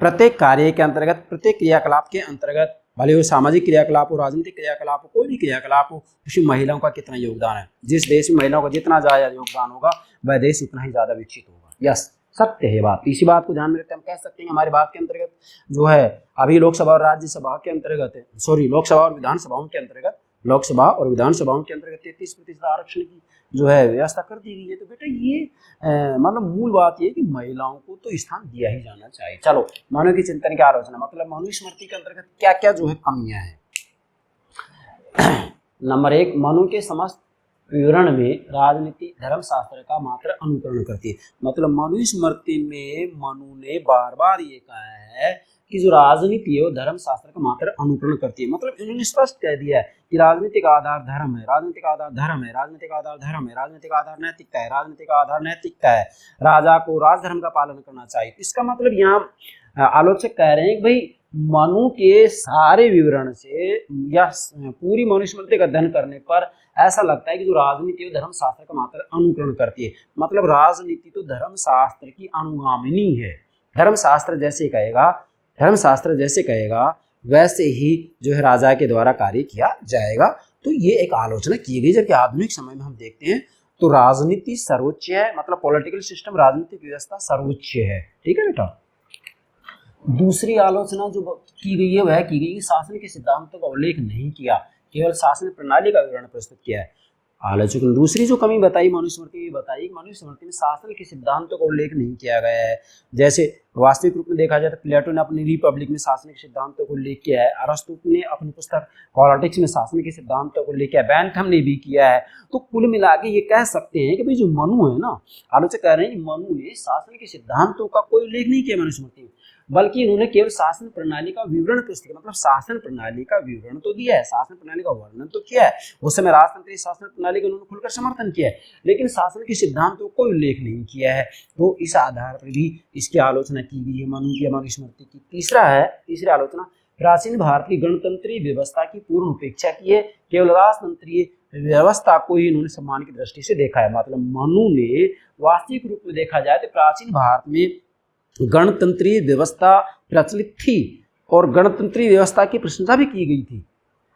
प्रत्येक कार्य के अंतर्गत, प्रत्येक क्रियाकलाप के अंतर्गत, भले वो सामाजिक क्रियाकलाप हो, राजनीतिक क्रियाकलाप हो, कोई भी क्रियाकलाप हो, उसमें महिलाओं का कितना योगदान है। जिस देश में महिलाओं का जितना ज़्यादा योगदान होगा वह देश उतना ही ज़्यादा विकसित होगा। यस, सत्य है बात। इसी बात को ध्यान में रखते हम कह सकते हैं हमारी बात के अंतर्गत जो है अभी लोकसभा और राज्यसभा के अंतर्गत है, सॉरी लोकसभा और विधानसभाओं के अंतर्गत, लोकसभा और विधानसभाओं के अंतर्गत 33% आरक्षण की जो है व्यवस्था कर दी गई है। तो बेटा ये मतलब मूल बात ये कि महिलाओं को तो स्थान दिया ही जाना चाहिए। चलो मनु की चिंतन की आलोचना, मतलब मनुस्मृति के अंतर्गत क्या क्या जो है कमियां हैं। नंबर 1, मनु के समस्त विवरण में राजनीति धर्मशास्त्र का मात्र अनुकरण करती है। मतलब मनुस्मृति में मनु ने बार बार ये कहा है कि जो राजनीति है वो धर्मशास्त्र का मात्र अनुकरण करती है। मतलब इन्होंने स्पष्ट कह दिया है कि राजनीतिक आधार धर्म है, राजनीतिक आधार धर्म है, राजनीतिक आधार धर्म है, राजनीतिक आधार नैतिकता है, राजनीतिक आधार नैतिकता है, राजा को राजधर्म का पालन करना चाहिए। इसका मतलब यहाँ आलोचक कह रहे हैं कि भाई मनु के सारे विवरण से या पूरी मनुस्मृति का अध्ययन करने पर ऐसा लगता है कि जो राजनीति है धर्मशास्त्र का मात्र अनुकरण करती है। मतलब राजनीति तो धर्मशास्त्र की अनुगामिनी है। धर्मशास्त्र जैसे कहेगा वैसे ही जो है राजा के द्वारा कार्य किया जाएगा। तो ये एक आलोचना की गई, जबकि आधुनिक समय में हम देखते हैं तो राजनीति सर्वोच्च है, मतलब पॉलिटिकल सिस्टम, राजनीतिक व्यवस्था सर्वोच्च है। ठीक है बेटा। दूसरी आलोचना जो की गई है वह की गई कि शासन के सिद्धांतों का उल्लेख नहीं किया, केवल शासन प्रणाली का विवरण प्रस्तुत किया है। आलोचक ने दूसरी जो कमी बताई मनुस्मृति में बताई, मनुस्मृति में शासन के सिद्धांतों का उल्लेख नहीं किया गया है। जैसे वास्तविक रूप में देखा जाए तो प्लेटो ने अपनी रिपब्लिक में शासन के सिद्धांतों को उल्लेख किया है, अरस्तु ने अपनी पुस्तक पॉलिटिक्स में शासन के सिद्धांतों को उल्लेख किया है, बेंथम ने भी किया है। तो कुल मिला के ये कह सकते हैं कि भाई जो मनु है ना, आलोचक कह रहे हैं कि मनु ने शासन के सिद्धांतों का कोई उल्लेख नहीं किया मनुस्मृति में, बल्कि इन्होंने केवल शासन प्रणाली का विवरण प्रस्तुत किया। मतलब शासन प्रणाली का विवरण तो दिया है, शासन प्रणाली का वर्णन तो किया है, उस समय राजतंत्रीय शासन प्रणाली का उन्होंने खुलकर समर्थन किया है, लेकिन शासन के सिद्धांतों को उल्लेख नहीं किया है। तो इस आधार पर भी इसकी आलोचना की गई है मनु की मनुस्मृति की। तीसरी आलोचना, प्राचीन भारत की गणतंत्रीय व्यवस्था की पूर्ण उपेक्षा की है, केवल राजतंत्रीय व्यवस्था को ही इन्होंने सम्मान की दृष्टि से देखा है। मतलब मनु ने वास्तविक रूप में देखा जाए तो प्राचीन भारत में गणतंत्रीय व्यवस्था प्रचलित थी और गणतंत्रीय व्यवस्था की प्रशंसा भी की गई थी,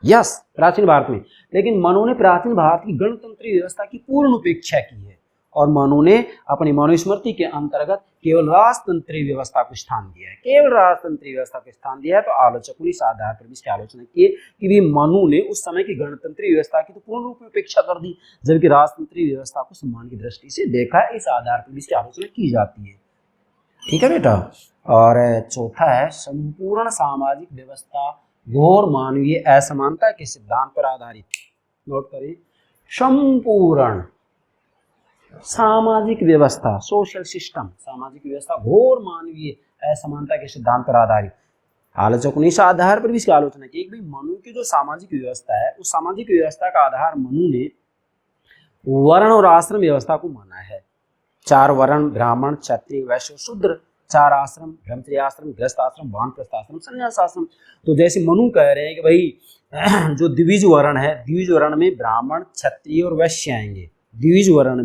यस, प्राचीन भारत में। लेकिन मनु ने प्राचीन भारत की गणतंत्रीय व्यवस्था की पूर्ण उपेक्षा की है और मनु ने अपनी मनुस्मृति के अंतर्गत केवल राजतंत्रीय व्यवस्था को स्थान दिया है, केवल राजतंत्रीय व्यवस्था को स्थान दिया है। तो आलोचकों ने इस आधार पर भी इसकी आलोचना की है कि भी मनु ने उस समय की गणतंत्रीय व्यवस्था की तो पूर्ण रूप में उपेक्षा कर दी, जबकि राजतंत्रीय व्यवस्था को सम्मान की दृष्टि से देखा है। इस आधार पर भी इसकी आलोचना की जाती है। ठीक है बेटा। और चौथा है, संपूर्ण सामाजिक व्यवस्था घोर मानवीय असमानता के सिद्धांत पर आधारित। नोट करें, संपूर्ण सामाजिक व्यवस्था, सोशल सिस्टम, सामाजिक व्यवस्था घोर मानवीय असमानता के सिद्धांत पर आधारित। आलोचकों ने इस आधार पर भी इसकी आलोचना की कि मनु की जो सामाजिक व्यवस्था है उस सामाजिक व्यवस्था का आधार मनु ने वर्ण और आश्रम व्यवस्था को माना है। 4 वर्ण, ब्राह्मण, क्षत्रिय, वैश्य, शूद्र, 4 आश्रम, ब्रह्मचर्य आश्रम, गृहस्थ आश्रम, वानप्रस्थ आश्रम, संन्यास आश्रम। तो जैसे मनु कह रहे हैं कि भाई जो द्विज वर्ण है, द्विज वर्ण में ब्राह्मण, क्षत्रिय और वैश्य आएंगे। द्विज वर्ण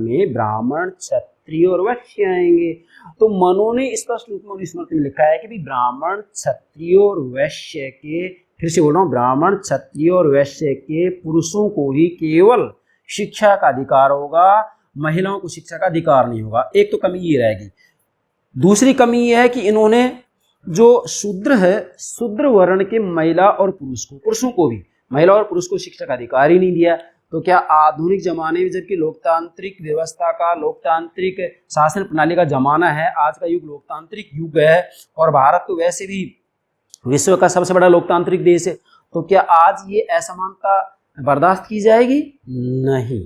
में ब्राह्मण, क्षत्रिय और वैश्य आएंगे। तो मनु ने स्पष्ट रूप में मनुस्मृति में लिखा है कि भाई ब्राह्मण, क्षत्रिय और वैश्य के, फिर से बोल रहा हूँ, ब्राह्मण, क्षत्रिय और वैश्य के पुरुषों को ही केवल शिक्षा का अधिकार होगा, महिलाओं को शिक्षा का अधिकार नहीं होगा। एक तो कमी ये रहेगी। दूसरी कमी ये है कि इन्होंने जो शूद्र है, शूद्र वर्ण के महिला और पुरुषों को भी, महिला और पुरुष को शिक्षा का अधिकार ही नहीं दिया। तो क्या आधुनिक जमाने में, जबकि लोकतांत्रिक व्यवस्था का, लोकतांत्रिक शासन प्रणाली का जमाना है, आज का युग लोकतांत्रिक युग है और भारत तो वैसे भी विश्व का सबसे बड़ा लोकतांत्रिक देश है, तो क्या आज ये असमानता बर्दाश्त की जाएगी? नहीं।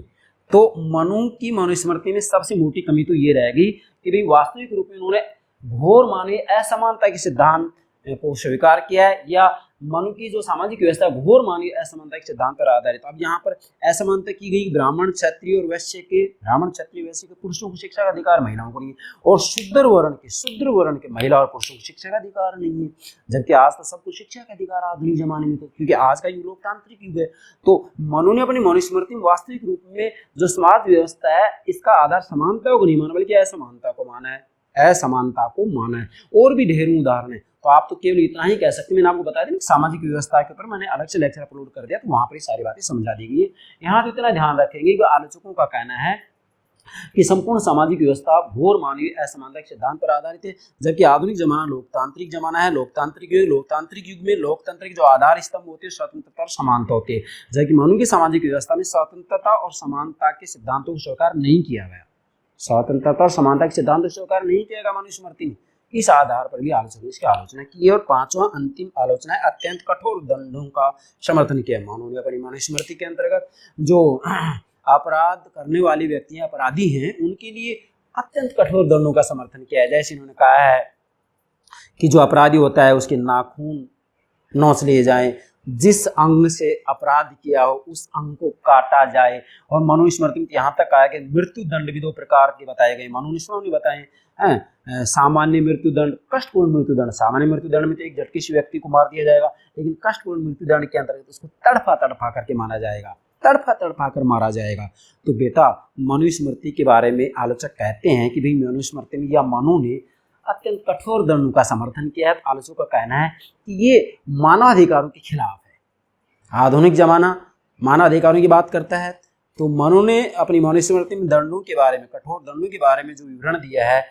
तो मनु की मनुस्मृति में सबसे मोटी कमी तो ये रहेगी कि भाई वास्तविक रूप में उन्होंने घोर मानवीय असमानता के सिद्धांत को स्वीकार किया है, या मनु की जो सामाजिक व्यवस्था घोर मानवीय असमानता के सिद्धांत पर आधारित। अब यहाँ पर असमानता की गई ब्राह्मण क्षत्रिय और वैश्य के पुरुषों को शिक्षा का अधिकार महिलाओं को नहीं है, और शूद्र वर्ण के महिला और पुरुषों को शिक्षा का अधिकार नहीं है। जबकि आज तो सबको शिक्षा का अधिकार आधुनिक जमाने में, तो क्योंकि आज का युग लोकतांत्रिक युग है। तो मनु ने अपनी मनुस्मृति में वास्तविक रूप में जो समाज व्यवस्था है इसका आधार समानता को नहीं माना बल्कि असमानता को माना है, और भी ढेरों उदाहरण है। तो आप तो केवल इतना ही कह सकते हैं। मैंने आपको बता दें सामाजिक व्यवस्था के ऊपर मैंने अलग से लेक्चर अपलोड कर दिया, तो वहां पर सारी बातें समझा दी गई है। यहाँ तो इतना ध्यान रखेंगे कि आलोचकों का कहना है कि संपूर्ण सामाजिक व्यवस्था घोर मानवीय असमानता के सिद्धांत पर आधारित है, जबकि आधुनिक जमाना लोकतांत्रिक जमाना है। लोकतांत्रिक युग में लोकतंत्र के जो आधार स्तंभ होते हैं स्वतंत्रता और समानता होती है, जबकि मनु की सामाजिक व्यवस्था में स्वतंत्रता और समानता के सिद्धांतों को स्वीकार नहीं किया गया। स्वतंत्रता और समानता के सिद्धांत को स्वीकार नहीं किया गया मनुस्मृति में। इस आधार पर भी आलोचकों ने इसकी आलोचना की है। और पांचवा अंतिम आलोचना है अत्यंत कठोर दंडों का समर्थन किया। मनु ने अपनी मनुस्मृति के अंतर्गत जो अपराध करने वाली व्यक्ति हैं, अपराधी हैं, उनके लिए अत्यंत कठोर दंडों का समर्थन किया है। जैसे इन्होंने कहा है कि जो अपराधी होता है उसके नाखून नोच लिए जाए, जिस अंग से अपराध किया हो उस अंग को काटा जाए। और मनुस्मृति में यहाँ तक आया कि मृत्यु दंड भी दो प्रकार के बताए गए। मनुस्मृति ने बताए हैं सामान्य मृत्यु दंड, कष्टपूर्ण मृत्यु दंड। सामान्य मृत्यु दंड में तो एक झटके से व्यक्ति को मार दिया जाएगा, लेकिन कष्टपूर्ण मृत्यु दंड के अंतर्गत उसको तड़फा करके मारा जाएगा, तड़फा कर मारा जाएगा। तो बेटा मनुस्मृति के बारे में आलोचक कहते हैं कि भाई मनुस्मृति में या मनु ने अत्यंत कठोर दंडों का समर्थन किया है। आलोचकों का कहना है कि ये मानवाधिकारों के खिलाफ है। आधुनिक जमाना मानवाधिकारों की बात करता है, तो मनु ने अपनी मनुस्मृति में दंडों के बारे में, कठोर दंडों के बारे में जो विवरण दिया है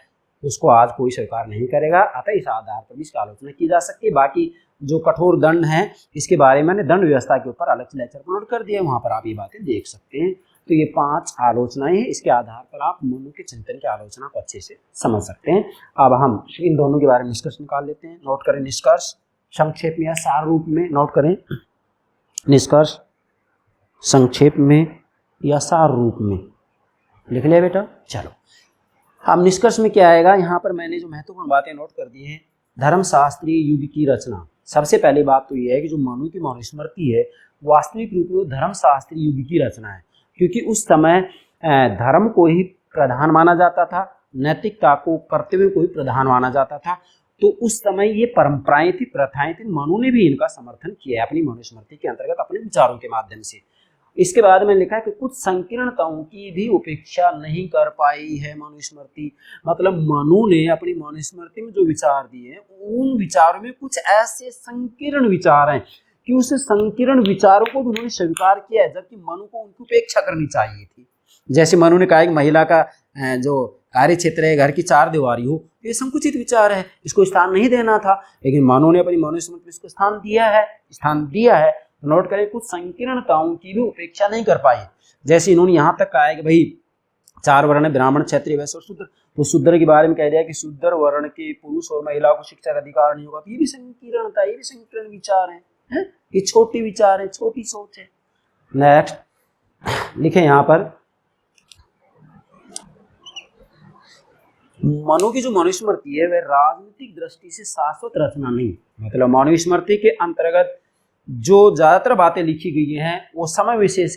उसको आज कोई स्वीकार नहीं करेगा। अतः इस आधार पर भी इसकी आलोचना की जा सकती है। बाकी जो कठोर दंड है इसके बारे में मैंने दंड व्यवस्था के ऊपर अलग से लेक्चर अपलोड कर दिया है, वहां पर आप ये बातें देख सकते हैं। तो ये 5 आलोचनाएं हैं, इसके आधार पर आप मनु के चिंतन की आलोचना को अच्छे से समझ सकते हैं। अब हम इन दोनों के बारे में निष्कर्ष निकाल लेते हैं। नोट करें निष्कर्ष संक्षेप में या सार रूप में। नोट करें निष्कर्ष संक्षेप में या सार रूप में। लिख लिया बेटा? चलो अब निष्कर्ष में क्या आएगा, यहाँ पर मैंने जो महत्वपूर्ण बातें नोट कर दी हैं। धर्मशास्त्रीय युग की रचना। सबसे पहली बात तो यह है कि जो मनु की मनुस्मृति है वास्तविक रूप में धर्मशास्त्रीय युग की रचना है, क्योंकि उस समय धर्म को ही प्रधान माना जाता था, नैतिकता को, कर्तव्य को ही प्रधान माना जाता था। तो उस समय ये परंपराएं थी, प्रथाएं थी। मनु ने भी इनका समर्थन किया है अपनी मनुस्मृति के अंतर्गत अपने विचारों के माध्यम से। इसके बाद में लिखा है कि कुछ संकीर्णताओं की भी उपेक्षा नहीं कर पाई है मनुस्मृति। मतलब मनु ने अपनी मनुस्मृति में जो विचार दिए उन विचारों में कुछ ऐसे संकीर्ण विचार हैं कि उस संकीर्ण विचारों को भी उन्होंने स्वीकार किया है, जबकि मनु को उनकी उपेक्षा करनी चाहिए थी। जैसे मनु ने कहा कि महिला का जो कार्य क्षेत्र है घर की 4 दीवारी हो, ये संकुचित विचार है, इसको स्थान नहीं देना था, लेकिन मनु ने अपनी मनुस्मृति में इसको स्थान दिया है। नोट करें कुछ संकीर्णताओं की भी उपेक्षा नहीं कर पाई। जैसे इन्होंने यहाँ तक कहा है कि भाई 4 वर्ण है, ब्राह्मण क्षत्रिय वैश्य और शूद्र। तो शूद्र के बारे में कह दिया कि शूद्र वर्ण के पुरुष और महिलाओं को शिक्षा का अधिकार नहीं होगा। तो ये भी संकीर्णता, ये भी संकीर्ण विचार है, ये छोटे विचार है, छोटी सोच है। नेक्स्ट लिखे यहाँ पर मनु की जो मनुस्मृति है वह राजनीतिक दृष्टि से शाश्वत रचना नहीं। मतलब मनुस्मृति के अंतर्गत जो ज्यादातर बातें लिखी गई हैं वो समय विशेष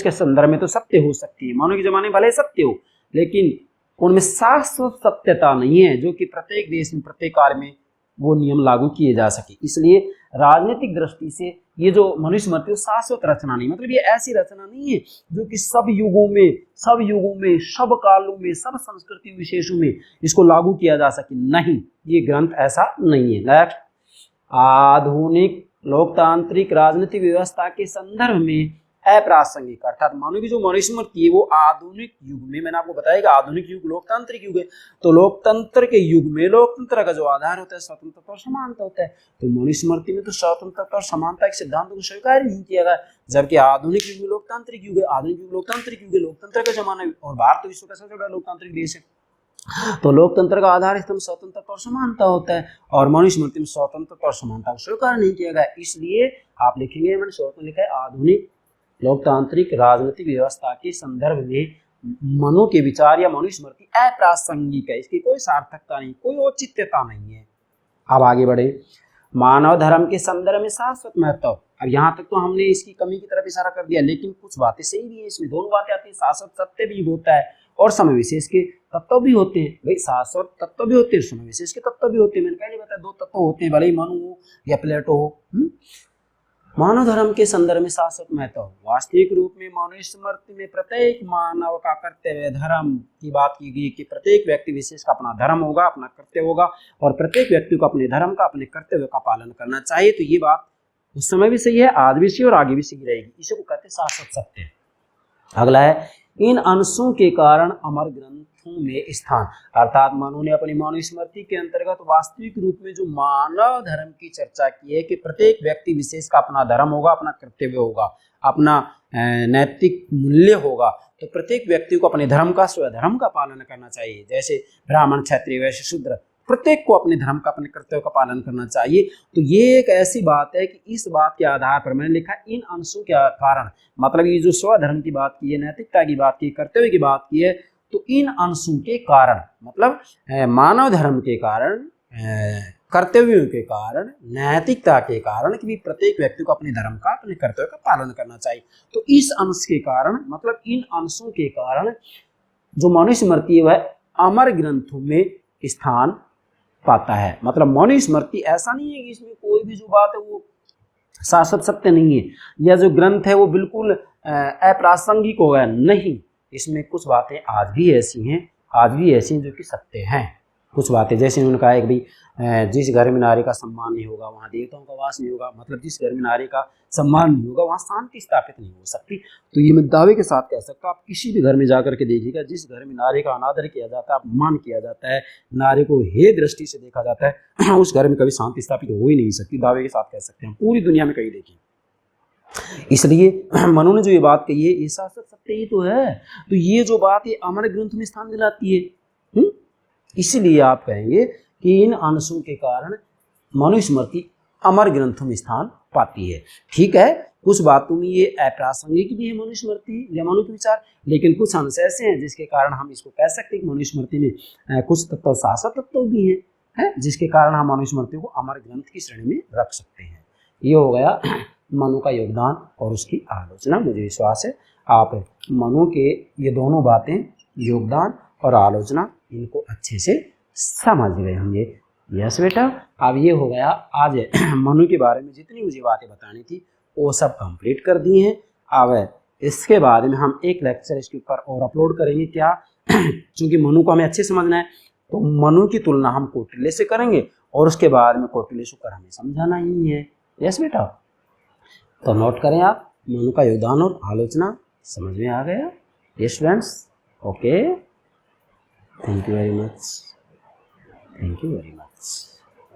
के संदर्भ में तो सत्य हो सकती है। मनु के जमाने में भले सत्य हो, लेकिन उनमें शाश्वत सत्यता नहीं है जो कि प्रत्येक देश में प्रत्येक काल में वो नियम लागू किए जा सके। इसलिए राजनीतिक दृष्टि से ये जो मनुस्मृति है शाश्वत रचना नहीं। मतलब ये ऐसी रचना नहीं है जो कि सब युगों में सब कालों में सब संस्कृति विशेषों में इसको लागू किया जा सके। नहीं, ये ग्रंथ ऐसा नहीं है। नेक्स्ट, आधुनिक लोकतांत्रिक राजनीतिक व्यवस्था के संदर्भ में अप्रासंगिक। अर्थात मनु की जो मनुस्मृति है वो आधुनिक युग में, मैंने आपको बताया कि आधुनिक युग लोकतांत्रिक युग है, तो लोकतंत्र के युग में लोकतंत्र का जो आधार होता है स्वतंत्रता और समानता होता है। तो मनुस्मृति में तो स्वतंत्रता और समानता के सिद्धांतों को स्वीकार नहीं किया गया, जबकि आधुनिक युग में लोकतांत्रिक युग है। आधुनिक युग लोकतांत्रिक युग है, लोकतंत्र का जमाना है, और भारत तो विश्व का सबसे बड़ा लोकतांत्रिक देश है। तो लोकतंत्र का आधार स्तंभ स्वतंत्रता और समानता होता है, और मनुस्मृति में स्वतंत्रता और समानता को स्वीकार नहीं किया गया। इसलिए आप लिखेंगे, मैंने शोध में लिखा है, आधुनिक लोकतांत्रिक राजनीतिक व्यवस्था के संदर्भ में मनु के विचार या मनुस्मृति अप्रासंगिक है, इसकी कोई सार्थकता नहीं, कोई औचित्यता नहीं है। अब आगे बढ़े, मानव धर्म के संदर्भ में शाश्वत महत्व। अब यहाँ तक तो हमने इसकी कमी की तरफ इशारा कर दिया, लेकिन कुछ बातें सही भी है, इसमें दोनों बातें आती है, शाश्वत सत्य भी होता है और समय विशेष के तत्व भी होते हैं। भाई शाश्वत तत्व भी होते हैं, समय विशेष के तत्व भी होते हैं। मैंने पहले बताया 2 तत्व होते हैं, भले ही मनु हो या प्लेटो हो। मानव धर्म के संदर्भ में शाश्वत महत्व। वास्तविक रूप में मनुस्मृति में प्रत्येक मानव का कर्तव्य धर्म की बात की गई कि प्रत्येक व्यक्ति विशेष का अपना धर्म होगा, अपना कर्तव्य होगा, और प्रत्येक व्यक्ति को अपने धर्म का, अपने कर्तव्य का पालन करना चाहिए। तो ये बात उस समय भी सही है, आज भी सही और आगे भी सही रहेगी। इसे को कहते हैं शाश्वत सत्य। अगला है, इन अंशों के कारण अमर ग्रंथों में स्थान। अर्थात मनु ने अपनी मनुस्मृति के अंतर्गत वास्तविक रूप में जो मानव धर्म की चर्चा की है कि प्रत्येक व्यक्ति विशेष का अपना धर्म होगा, अपना कर्तव्य होगा, अपना नैतिक मूल्य होगा, तो प्रत्येक व्यक्ति को अपने धर्म का, स्वधर्म का पालन करना चाहिए। जैसे ब्राह्मण, क्षत्रिय, वैश्य, शूद्र, प्रत्येक को अपने धर्म का, अपने कर्तव्य का पालन करना चाहिए। तो ये एक ऐसी बात है कि इस बात के आधार पर मैंने लिखा इन अंशों के कारण, मतलब ये जो स्वधर्म की बात की है, नैतिकता की बात की, कर्तव्य की बात की है, तो इन अंशों के कारण मतलब मानव धर्म के कारण, कर्तव्यों के कारण, नैतिकता के कारण कि प्रत्येक व्यक्ति को अपने धर्म का, अपने कर्तव्य का पालन करना चाहिए। तो इस अंश के कारण, मतलब इन अंशों के कारण जो मनुस्मृति वह अमर ग्रंथों में स्थान पाता है। मतलब मनुस्मृति ऐसा नहीं है कि इसमें कोई भी जो बात है वो शाश्वत सत्य नहीं है, या जो ग्रंथ है वो बिल्कुल अप्रासंगिक हो गया, नहीं। इसमें कुछ बातें आज भी ऐसी हैं जो कि सत्य हैं। कुछ बातें जैसे उन्होंने कहा है कि भाई जिस घर में नारी का सम्मान नहीं होगा वहाँ देवताओं का वास नहीं होगा, मतलब जिस घर में नारी का सम्मान नहीं होगा वहाँ शांति स्थापित नहीं हो सकती। तो ये मैं दावे के साथ कह सकता हूँ, आप किसी भी घर में जाकर के देखिएगा, जिस घर में नारी का अनादर किया जाता है, अपमान किया जाता है, नारी को हे दृष्टि से देखा जाता है, उस घर में कभी शांति स्थापित हो ही नहीं सकती। दावे के साथ कह सकते हैं, पूरी दुनिया में कहीं देखिए। इसलिए मनु ने जो ये बात कही है, ये शाश्वत सत्य ही तो है। तो ये जो बात, ये अमर ग्रंथ में स्थान दिलाती है। इसलिए आप कहेंगे कि इन अंशों के कारण मनुस्मृति अमर ग्रंथों में स्थान पाती है। ठीक है, कुछ बातों में ये अप्रासंगिक भी है मनुस्मृति या मनु के विचार, लेकिन कुछ अंश ऐसे हैं जिसके कारण हम इसको कह सकते हैं कि मनुस्मृति में कुछ तत्व शाश्वत तत्व भी है, जिसके कारण हम मनुस्मृति को अमर ग्रंथ की श्रेणी में रख सकते हैं। ये हो गया मनु का योगदान और उसकी आलोचना। मुझे विश्वास है आप मनु के ये दोनों बातें, योगदान और आलोचना, इनको अच्छे से समझ गए होंगे। यस बेटा, अब ये हो गया आज मनु के बारे में जितनी मुझे बातें बतानी थी वो सब कंप्लीट कर दी हैं। अब इसके बाद में हम एक लेक्चर इसके ऊपर और अपलोड करेंगे। क्या, क्योंकि मनु को हमें अच्छे समझना है, तो मनु की तुलना हम कौटिल्य से करेंगे और उसके बाद में कौटिल्य से हमें समझाना ही है। यस बेटा, तो नोट करें आप, मनु का योगदान और आलोचना समझ में आ गया। Yes friends, okay, thank you very much.